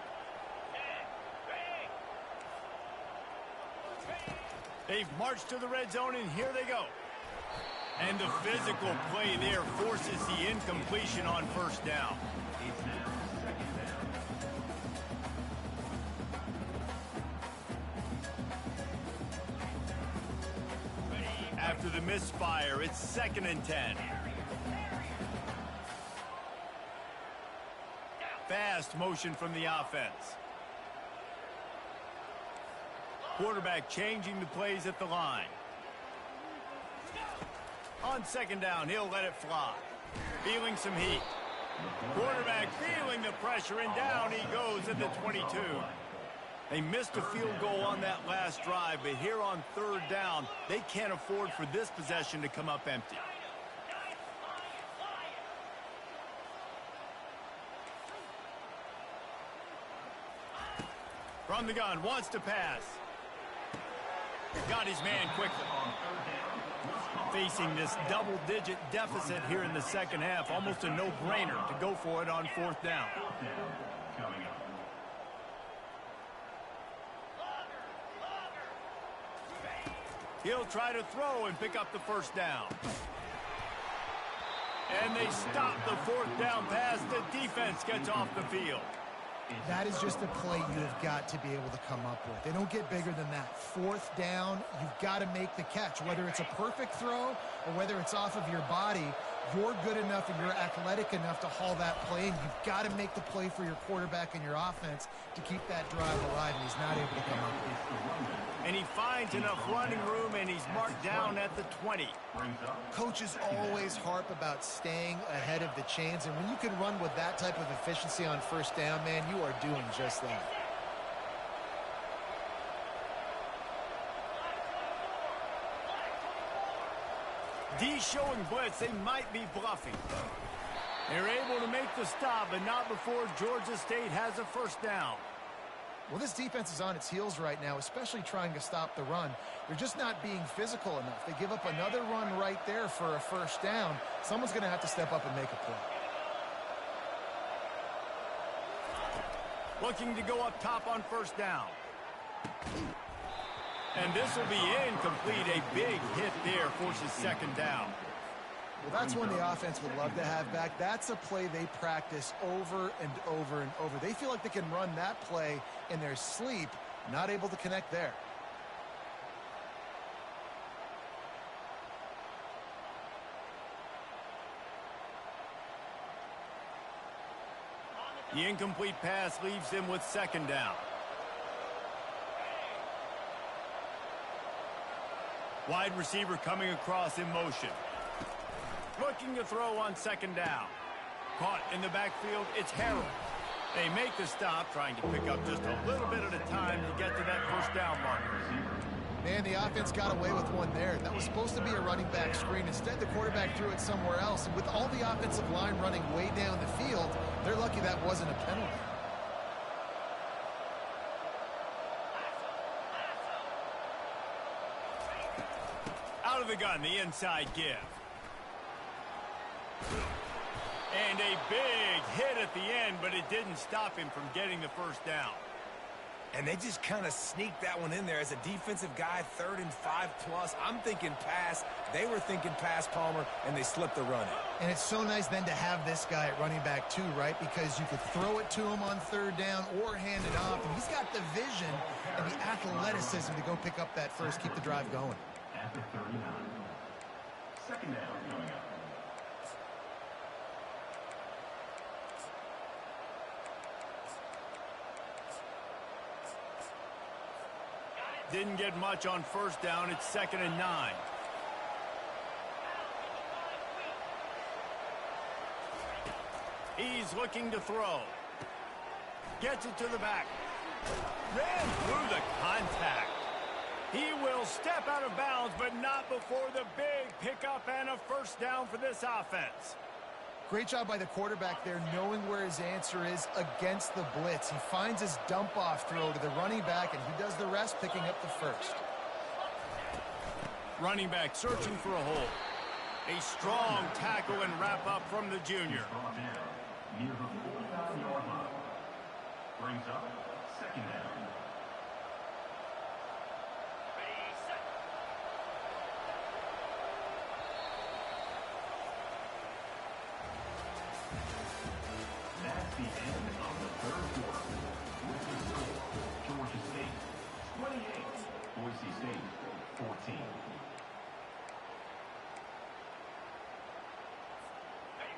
They've marched to the red zone, and here they go. And the physical play there forces the incompletion on first down. After the misfire, it's 2nd and 10. Fast motion from the offense. Quarterback changing the plays at the line. On 2nd down, he'll let it fly. Feeling some heat. Quarterback feeling the pressure, and down he goes at the 22. They missed a field goal on that last drive, but here on 3rd down, they can't afford for this possession to come up empty. From the gun, wants to pass. Got his man quickly. Facing this double-digit deficit here in the second half, almost a no-brainer to go for it on 4th down. He'll try to throw and pick up the first down. And they stop the 4th down pass. The defense gets off the field. That is just a play you have got to be able to come up with. They don't get bigger than that. 4th down, you've got to make the catch. Whether it's a perfect throw or whether it's off of your body, you're good enough and you're athletic enough to haul that play, and you've got to make the play for your quarterback and your offense to keep that drive alive, and he's not able to come up with it. And he finds enough running room, and he's marked down at the 20. Coaches always harp about staying ahead of the chains, and when you can run with that type of efficiency on 1st down, man, you are doing just that. D showing blitz. They might be bluffing. They're able to make the stop, but not before Georgia State has a 1st down. Well, this defense is on its heels right now, especially trying to stop the run. They're just not being physical enough. They give up another run right there for a 1st down. Someone's going to have to step up and make a play. Looking to go up top on 1st down. And this will be incomplete. A big hit there forces 2nd down. Well, that's one the offense would love to have back. That's a play they practice over and over and over. They feel like they can run that play in their sleep, not able to connect there. The incomplete pass leaves them with 2nd down. Wide receiver coming across in motion. Looking to throw on 2nd down. Caught in the backfield, it's Harrell. They make the stop, trying to pick up just a little bit at a time to get to that 1st down marker. Man, the offense got away with one there. That was supposed to be a running back screen. Instead, the quarterback threw it somewhere else. And with all the offensive line running way down the field, they're lucky that wasn't a penalty. Out of the gun, the inside give. And a big hit at the end, but it didn't stop him from getting the first down. And they just kind of sneaked that one in there as a defensive guy, 3rd and 5+. I'm thinking pass. They were thinking pass, Palmer, and they slipped the run. And it's so nice then to have this guy at running back too, right? Because you could throw it to him on 3rd down or hand it off. And he's got the vision and the athleticism to go pick up that first, keep the drive going. After 39. Second down coming up. Didn't get much on 1st down. It's 2nd and 9. He's looking to throw. Gets it to the back. Ran through the contact. He will step out of bounds, but not before the big pickup and a 1st down for this offense. Great job by the quarterback there, knowing where his answer is against the blitz. He finds his dump-off throw to the running back, and he does the rest, picking up the 1st. Running back searching for a hole. A strong tackle and wrap-up from the junior. Brought down near the 49-yard line. Brings up 2nd down. That's the end of the 3rd quarter. With the score, Georgia State 28, Boise State 14.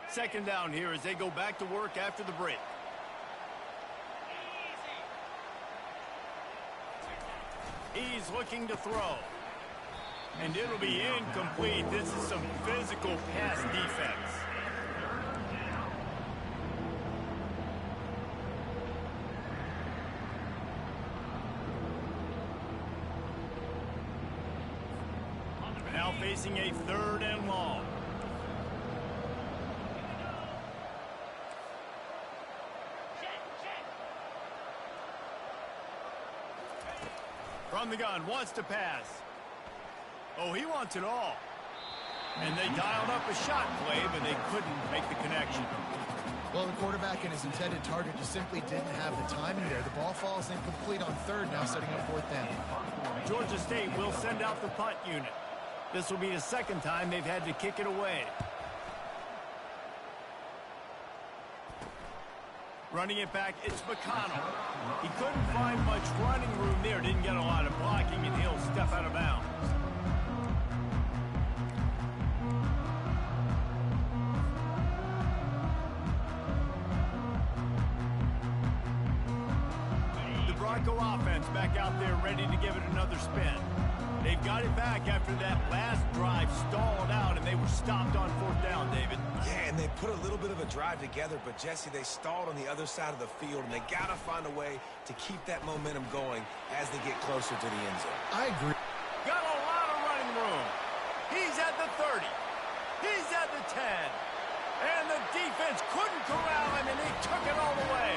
Second down here as they go back to work after the break. He's looking to throw. And it'll be incomplete. This is some physical pass defense. Now facing a 3rd and long. From the gun, wants to pass. Oh, he wants it all. And they dialed up a shot play, but they couldn't make the connection. Well, the quarterback and his intended target just simply didn't have the timing there. The ball falls incomplete on 3rd, now setting up 4th down. Georgia State will send out the punt unit. This will be the 2nd time they've had to kick it away. Running it back, it's McConnell. He couldn't find much running room there. Didn't get a lot of blocking, and he'll step out of bounds. The Bronco offense back out there ready to give it another spin. They've got it back after that last drive stalled out, and they were stopped on 4th down, David. Yeah, and they put a little bit of a drive together, but, Jesse, they stalled on the other side of the field, and they got to find a way to keep that momentum going as they get closer to the end zone. I agree. Got a lot of running room. He's at the 30. He's at the 10. And the defense couldn't corral him, and he took it all the way.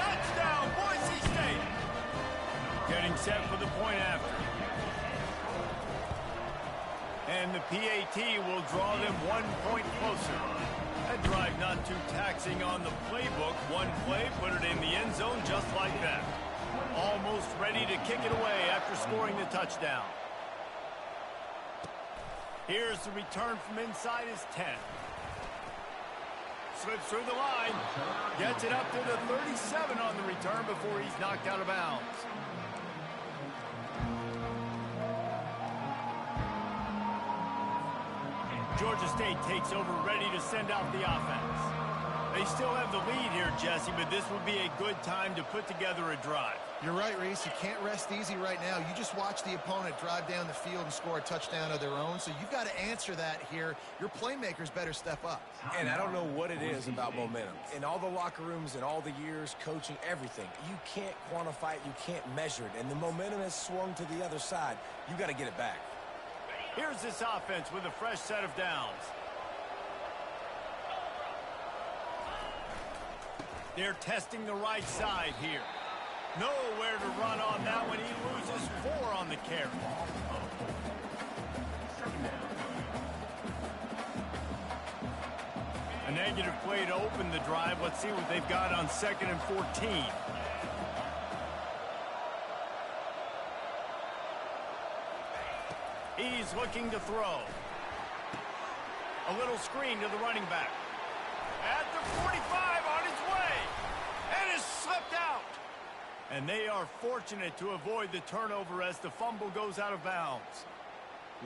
Touchdown, Boise State. Getting set for the point after. And the PAT will draw them 1 point closer. That drive not too taxing on the playbook. One play, put it in the end zone just like that. Almost ready to kick it away after scoring the touchdown. Here's the return from inside his 10. Slips through the line. Gets it up to the 37 on the return before he's knocked out of bounds. Georgia State takes over, ready to send out the offense. They still have the lead here, Jesse, but this would be a good time to put together a drive. You're right, Reese. You can't rest easy right now. You just watch the opponent drive down the field and score a touchdown of their own, so you've got to answer that here. Your playmakers better step up. And I don't know what it is about momentum. In all the locker rooms, in all the years, coaching, everything, you can't quantify it, you can't measure it, and the momentum has swung to the other side. You got to get it back. Here's this offense with a fresh set of downs. They're testing the right side here. Nowhere to run on that one. He loses 4 on the carry. A negative play to open the drive. Let's see what they've got on 2nd and 14. He's looking to throw. A little screen to the running back. At the 45, on his way. And is slipped out. And they are fortunate to avoid the turnover as the fumble goes out of bounds.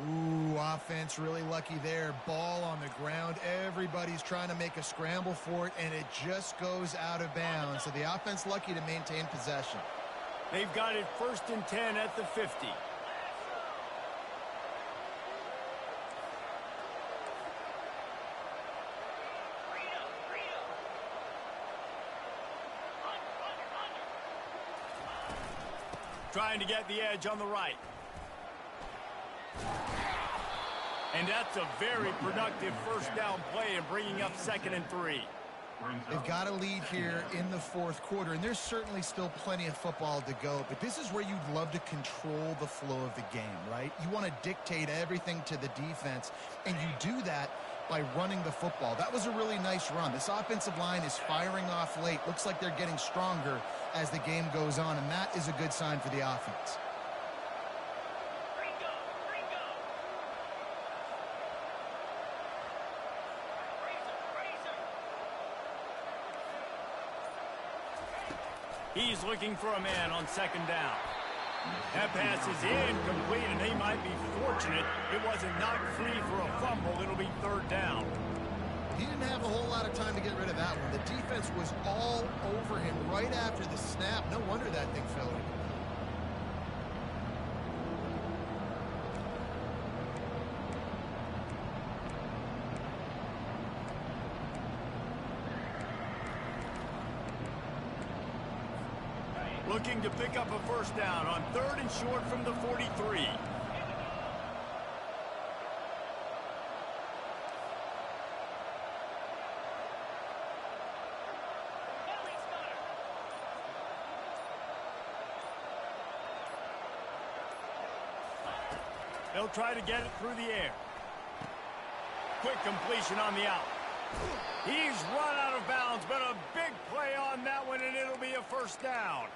Ooh, offense really lucky there. Ball on the ground. Everybody's trying to make a scramble for it, and it just goes out of bounds. So the offense lucky to maintain possession. They've got it 1st and 10 at the 50. Trying to get the edge on the right. And that's a very productive first down play and bringing up 2nd and 3. They've got a lead here in the 4th quarter, and there's certainly still plenty of football to go, but this is where you'd love to control the flow of the game, right? You want to dictate everything to the defense, and you do that by running the football. That was a really nice run. This offensive line is firing off late. Looks like they're getting stronger as the game goes on, and that is a good sign for the offense. He's looking for a man on 2nd down. That pass is incomplete, and they might be fortunate it wasn't knocked free for a fumble. It'll be 3rd down. He didn't have a whole lot of time to get rid of that one. The defense was all over him right after the snap. No wonder that thing fell in. Looking to pick up a first down on 3rd and short from the 43. They'll try to get it through the air. Quick completion on the out. He's run out of bounds, but a big play on that one, and it'll be a first down.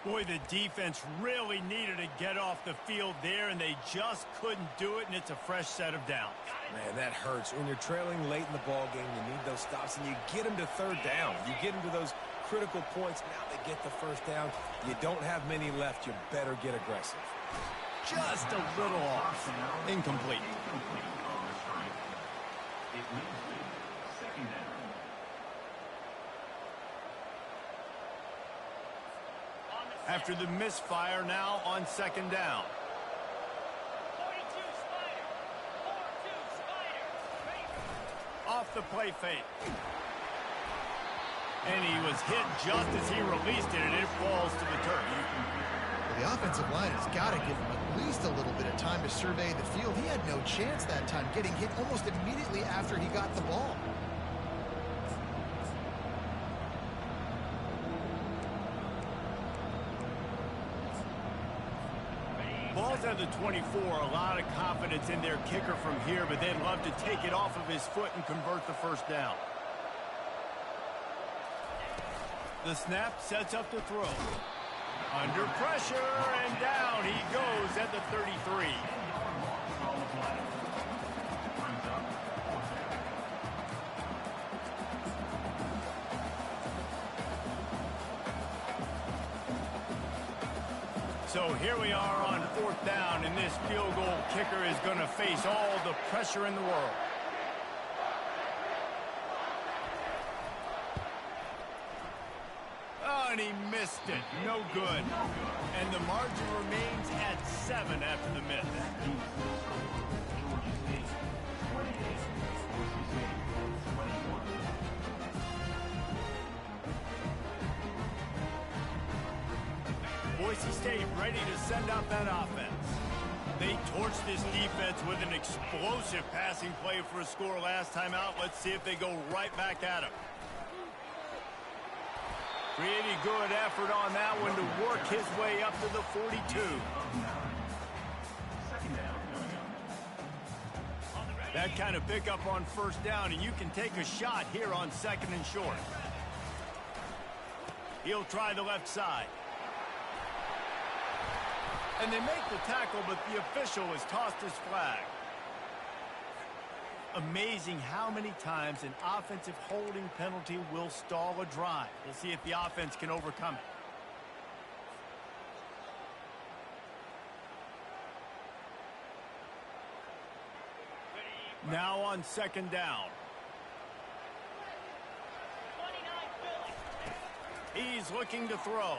Boy, the defense really needed to get off the field there, and they just couldn't do it, and it's a fresh set of downs. Man, that hurts. When you're trailing late in the ball game, you need those stops, and you get them to 3rd down. You get them to those critical points. Now they get the first down. You don't have many left. You better get aggressive. Just a little off. Incomplete. It leads to 2nd down. After the misfire, now on 2nd down. 42 Spider. 4-2 Spider. Off the play fake. And he was hit just as he released it, and it falls to the turf. The offensive line has got to give him at least a little bit of time to survey the field. He had no chance that time, getting hit almost immediately after he got the ball. Ball's at the 24. A lot of confidence in their kicker from here, but they'd love to take it off of his foot and convert the first down. The snap sets up the throw. Under pressure, and down he goes at the 33. So here we are on 4th down, and this field goal kicker is going to face all the pressure in the world. and he missed it. No good. And the margin remains at 7 after the miss. Boise State ready to send out that offense. They torched this defense with an explosive passing play for a score last time out. Let's see if they go right back at him. Pretty good effort on that one to work his way up to the 42. That kind of pickup on first down, and you can take a shot here on 2nd and short. He'll try the left side. And they make the tackle, but the official has tossed his flag. Amazing how many times an offensive holding penalty will stall a drive. We'll see if the offense can overcome it. Now on 2nd down. He's looking to throw.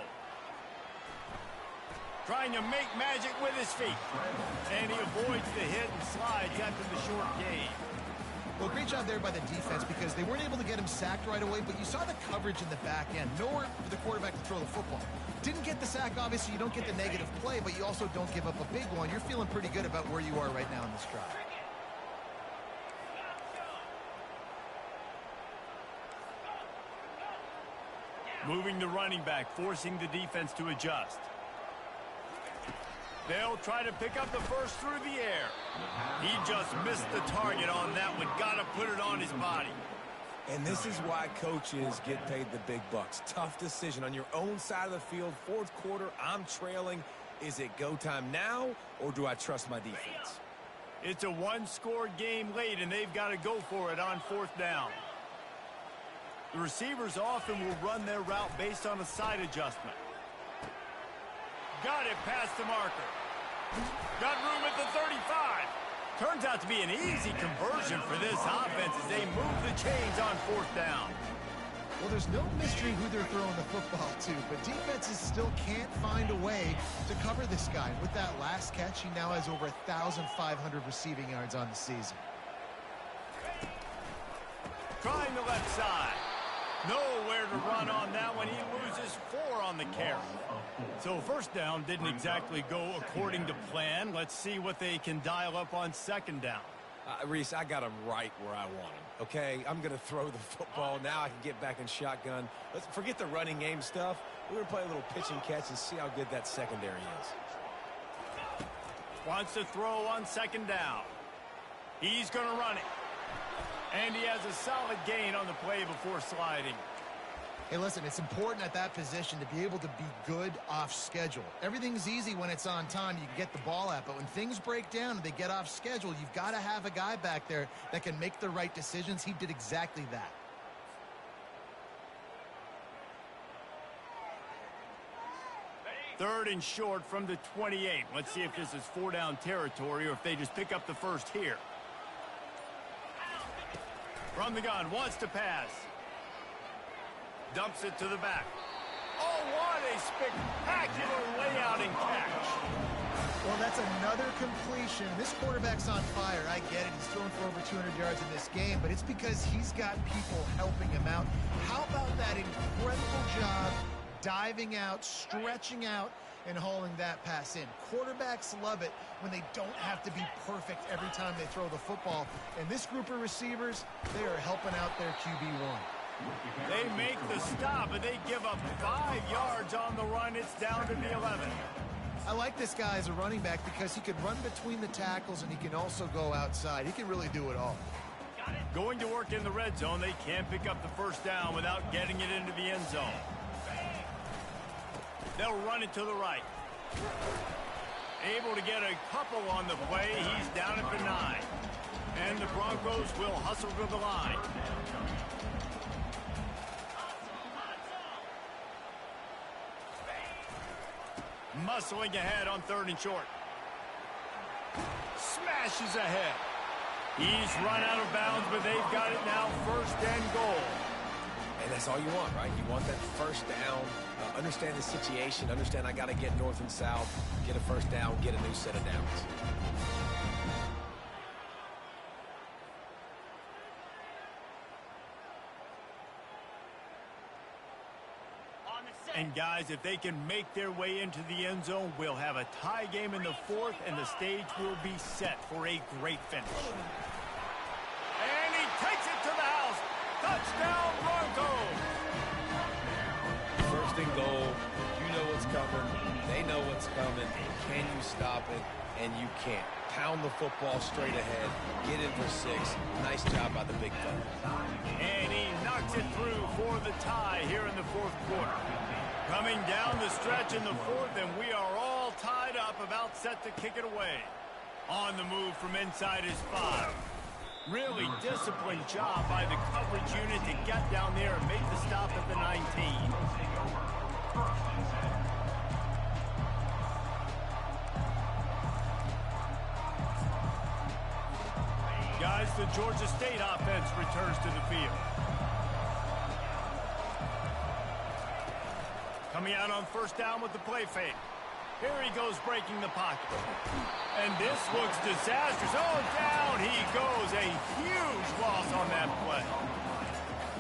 Trying to make magic with his feet. And he avoids the hit and slides after the short gain. Well, great job there by the defense because they weren't able to get him sacked right away, but you saw the coverage in the back end. Nowhere for the quarterback to throw the football. Didn't get the sack, obviously. You don't get the negative play, but you also don't give up a big one. You're feeling pretty good about where you are right now in this drive. Moving the running back, forcing the defense to adjust. They'll try to pick up the first through the air. He just missed the target on that one. Got to put it on his body. And this is why coaches get paid the big bucks. Tough decision on your own side of the field. 4th quarter, I'm trailing. Is it go time now, or do I trust my defense? It's a one-score game late, and they've got to go for it on 4th down. The receivers often will run their route based on a side adjustment. Got it past the marker. Got room at the 35. Turns out to be an easy conversion for this offense as they move the chains on 4th down. Well, there's no mystery who they're throwing the football to, but defenses still can't find a way to cover this guy. With that last catch, he now has over 1,500 receiving yards on the season. Trying the left side. Nowhere to run on that one. He loses 4 on the carry. So 1st down didn't exactly go according to plan. Let's see what they can dial up on 2nd down. Reese, I got him right where I want him, okay? I'm going to throw the football. Now I can get back in shotgun. Let's forget the running game stuff. We're going to play a little pitch and catch and see how good that secondary is. Wants to throw on 2nd down. He's going to run it. And he has a solid gain on the play before sliding. Hey, listen, it's important at that position to be able to be good off schedule. Everything's easy when it's on time. You can get the ball out. But when things break down and they get off schedule, you've got to have a guy back there that can make the right decisions. He did exactly that. Third and short from the 28. Let's see if this is 4-down territory or if they just pick up the first here. From the gun, wants to pass. Dumps it to the back. Oh, what a spectacular layout and catch. Well, that's another completion. This quarterback's on fire. I get it. He's throwing for over 200 yards in this game, but it's because he's got people helping him out. How about that incredible job diving out, stretching out, and hauling that pass in? Quarterbacks love it when they don't have to be perfect every time they throw the football. And this group of receivers, they are helping out their QB1. They make the stop, and they give up 5 yards on the run. It's down to the 11. I like this guy as a running back because he can run between the tackles and he can also go outside. He can really do it all. Going to work in the red zone. They can't pick up the first down without getting it into the end zone. They'll run it to the right. Able to get a couple on the play. He's down at the 9. And the Broncos will hustle to the line. Muscling ahead on 3rd and short. Smashes ahead. He's run out of bounds, but they've got it now 1st and goal. And that's all you want, right? You want that first down, understand the situation, understand I got to get north and south, get a first down, get a new set of downs. And guys, if they can make their way into the end zone, we'll have a tie game in the fourth, and the stage will be set for a great finish. And he takes it to the house. Touchdown, Broncos! First and goal. You know what's coming. They know what's coming. Can you stop it? And you can't. Pound the football straight ahead. Get in for 6. Nice job by the big fella. And he knocks it through for the tie here in the fourth quarter. Coming down the stretch in the fourth, and we are all tied up, about set to kick it away. On the move from inside his 5. Really disciplined job by the coverage unit to get down there and make the stop at the 19. Guys, the Georgia State offense returns to the field. Coming out on first down with the play fake. Here he goes breaking the pocket. And this looks disastrous. Oh, down he goes. A huge loss on that play.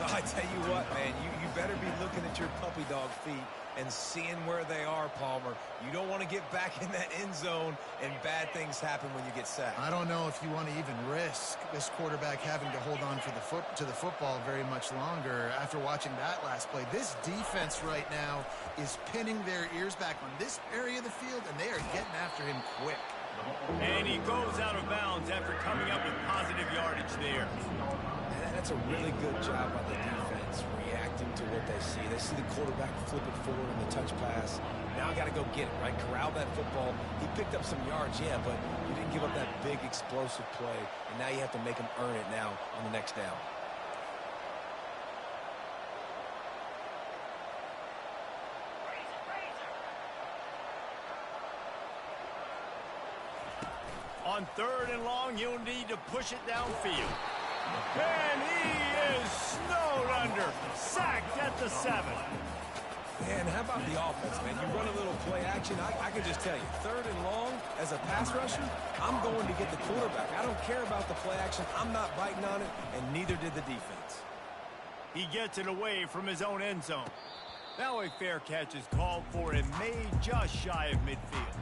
I tell you what, man, you better be looking at your puppy dog feet and seeing where they are, Palmer. You don't want to get back in that end zone and bad things happen when you get sacked. I don't know if you want to even risk this quarterback having to hold on to the football very much longer after watching that last play. This defense right now is pinning their ears back on this area of the field, and they are getting after him quick. And he goes out of bounds after coming up with positive yardage there. That's a really good job by the defense, reacting to what they see. They see the quarterback flip it forward in the touch pass. Now I got to go get it, right? Corral that football. He picked up some yards, yeah, but you didn't give up that big explosive play. And now you have to make him earn it now on the next down. On third and long, you'll need to push it downfield. And he is snowed under. Sacked at the 7. Man, how about the offense, man? You run a little play action. I can just tell you, third and long, as a pass rusher, I'm going to get the quarterback. I don't care about the play action. I'm not biting on it, and neither did the defense. He gets it away from his own end zone. Now a fair catch is called for and made just shy of midfield.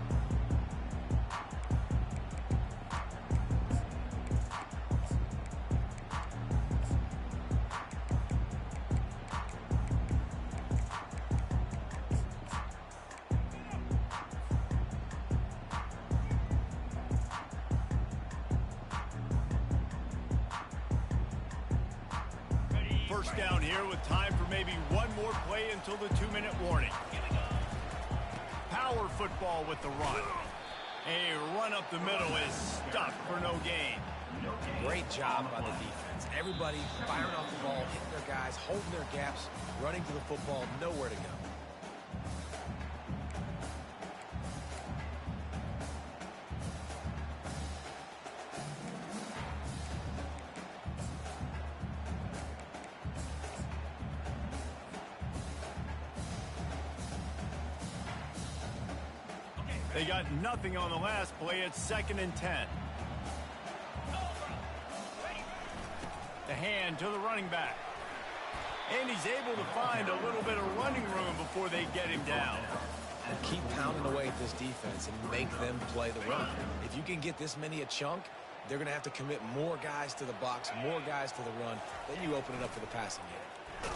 First down here with time for maybe one more play until the 2-minute warning. Power football with the run. A run up the middle is stuck for no gain. Great job by the defense. Everybody firing off the ball, hitting their guys, holding their gaps, running to the football, nowhere to go. They got nothing on the last play. It's 2nd and 10. The hand to the running back. And he's able to find a little bit of running room before they get him down. Keep pounding away at this defense and make them play the run. If you can get this many a chunk, they're going to have to commit more guys to the box, more guys to the run. Then you open it up for the passing game.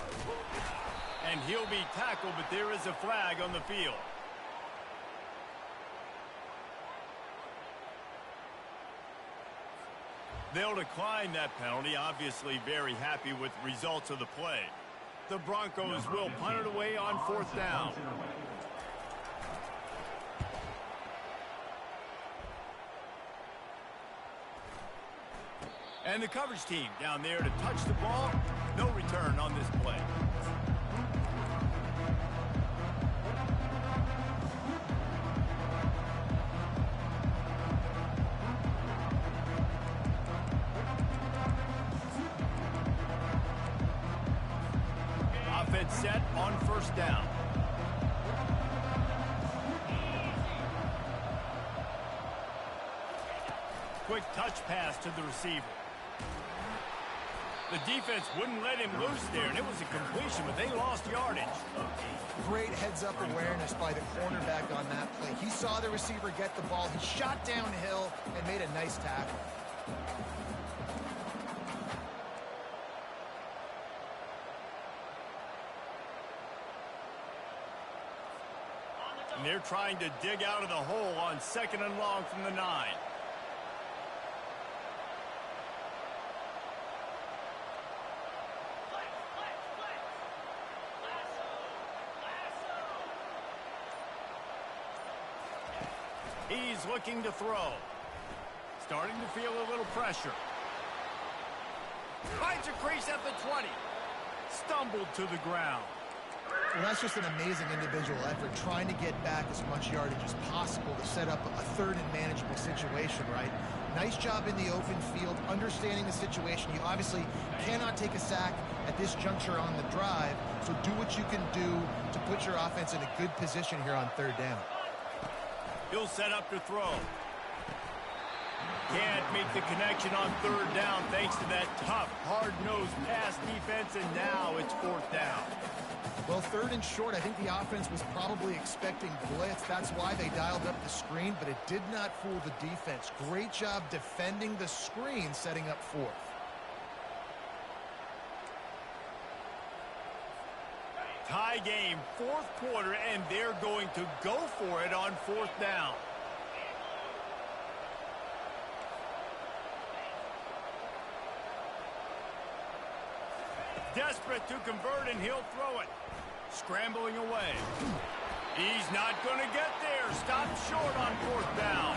And he'll be tackled, but there is a flag on the field. They'll decline that penalty, obviously very happy with results of the play. The Broncos will punt it away on 4th down. And the coverage team down there to touch the ball. No return on this play. set on first down. Quick touch pass to the receiver. The defense wouldn't let him loose there, and it was a completion, but they lost yardage. Great heads-up awareness by the cornerback on that play. He saw the receiver get the ball. He shot downhill and made a nice tackle. And they're trying to dig out of the hole on 2nd and long from the 9. He's looking to throw. Starting to feel a little pressure. Finds a crease at the 20. Stumbled to the ground. Well, that's just an amazing individual effort, trying to get back as much yardage as possible to set up a third and manageable situation, right? Nice job in the open field, understanding the situation. You obviously cannot take a sack at this juncture on the drive, so do what you can do to put your offense in a good position here on 3rd down. He'll set up to throw. Can't make the connection on 3rd down thanks to that tough, hard-nosed pass defense, and now it's 4th down. Well, 3rd and short, I think the offense was probably expecting blitz. That's why they dialed up the screen, but it did not fool the defense. Great job defending the screen, setting up 4th. Tie game, 4th quarter, and they're going to go for it on 4th down. Desperate to convert, and he'll throw it. Scrambling away. He's not going to get there. Stopped short on 4th down.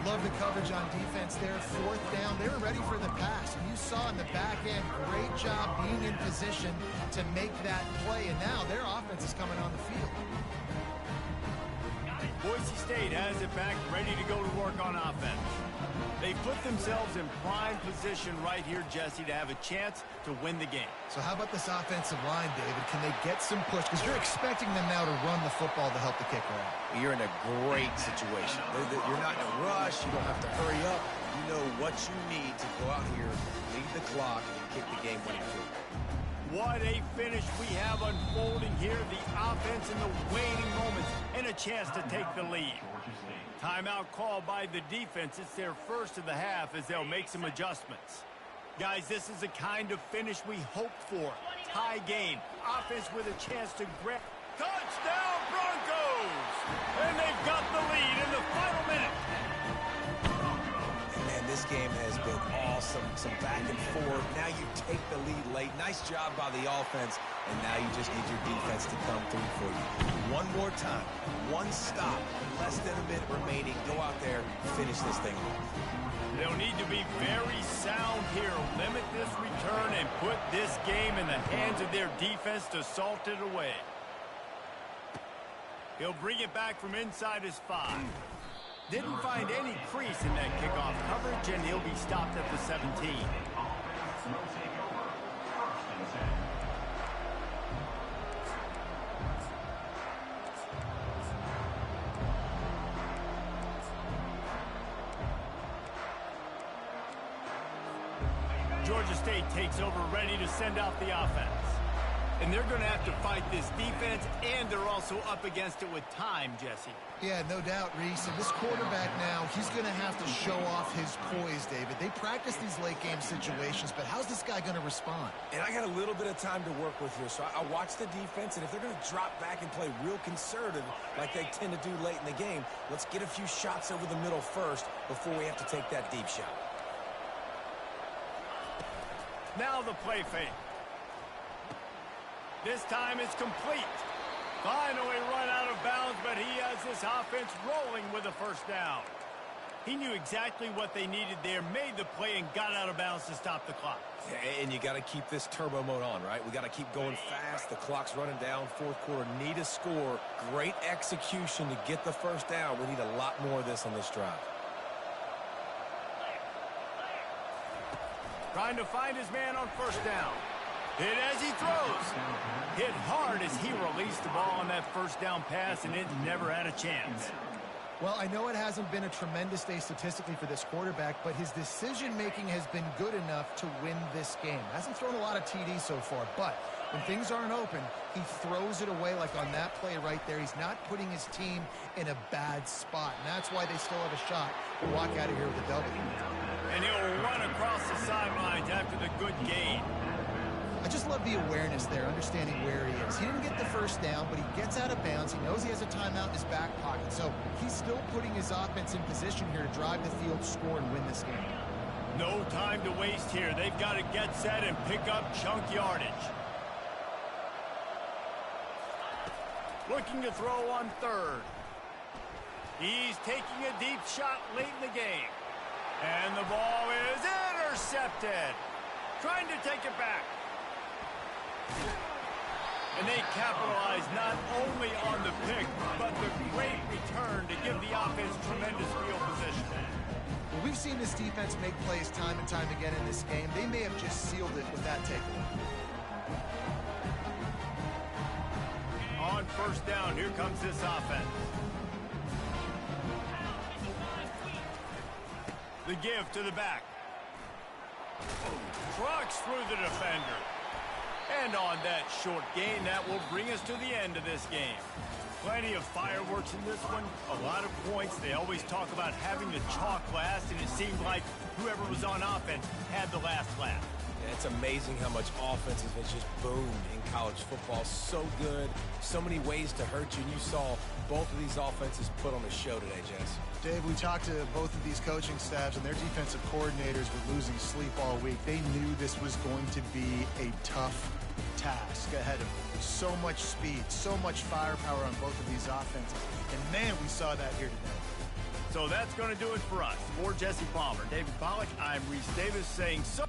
Love the coverage on defense there. 4th down. They were ready for the pass. And you saw in the back end, great job being in position to make that play. And now their offense is coming on the field. Boise State has it back, ready to go to work on offense. They put themselves in prime position right here, Jesse, to have a chance to win the game. So how about this offensive line, David? Can they get some push? Because you're expecting them now to run the football to help the kicker out. You're in a great situation. You're not in a rush. You don't have to hurry up. You know what you need to go out here, lead the clock, and kick the game-winning field. What a finish we have unfolding here. The offense in the waning moments and a chance to take the lead. Timeout called by the defense. It's their first of the half as they'll make some adjustments. Guys, this is the kind of finish we hoped for. Tie game. Offense with a chance to grab. Touchdown Broncos! And they've got the lead in the final minute. Man, this game has been awesome. Some back and forth. Now you take the lead late. Nice job by the offense. And now you just need your defense to come through for you. One more time. One stop. Less than a minute remaining. Go out there, finish this thing off. They'll need to be very sound here. Limit this return and put this game in the hands of their defense to salt it away. He'll bring it back from inside his 5. Didn't find any crease in that kickoff coverage, and he'll be stopped at the 17. Georgia State takes over, ready to send out the offense. And they're going to have to fight this defense, and they're also up against it with time, Jesse. Yeah, no doubt, Reese. And this quarterback now, he's going to have to show off his poise, David. They practice these late-game situations, but how's this guy going to respond? And I got a little bit of time to work with here, so I watch the defense, and if they're going to drop back and play real conservative like they tend to do late in the game, let's get a few shots over the middle first before we have to take that deep shot. Now the play fake. This time it's complete. Finally run out of bounds, but he has this offense rolling with a first down. He knew exactly what they needed there, made the play, and got out of bounds to stop the clock. And you got to keep this turbo mode on, right? We got to keep going fast. The clock's running down. 4th quarter, need a score. Great execution to get the first down. We need a lot more of this on this drive. Trying to find his man on first down. Hit as he throws. Hit hard as he released the ball on that first down pass, and it never had a chance. Well, I know it hasn't been a tremendous day statistically for this quarterback, but his decision-making has been good enough to win this game. Hasn't thrown a lot of TDs so far, but when things aren't open, he throws it away like on that play right there. He's not putting his team in a bad spot, and that's why they still have a shot to walk out of here with a W. And he'll run across the sidelines after the good gain. I just love the awareness there, understanding where he is. He didn't get the first down, but he gets out of bounds. He knows he has a timeout in his back pocket, so he's still putting his offense in position here to drive the field, score, and win this game. No time to waste here. They've got to get set and pick up chunk yardage. Looking to throw on third. He's taking a deep shot late in the game. And the ball is intercepted. Trying to take it back. And they capitalize not only on the pick, but the great return to give the offense tremendous field position. Well, we've seen this defense make plays time and time again in this game. They may have just sealed it with that takeaway. On first down, here comes this offense. The give to the back. Trucks through the defender. And on that short gain, that will bring us to the end of this game. Plenty of fireworks in this one, a lot of points. They always talk about having the chalk last, and it seemed like whoever was on offense had the last laugh. Yeah, it's amazing how much offenses have just boomed in college football. So good, so many ways to hurt you, and you saw both of these offenses put on a show today, Jess. Dave, we talked to both of these coaching staffs, and their defensive coordinators were losing sleep all week. They knew this was going to be a tough task ahead of them. So much speed, so much firepower on both of these offenses. And, man, we saw that here today. So that's going to do it for us. For Jesse Palmer, David Pollack, I'm Reese Davis saying so.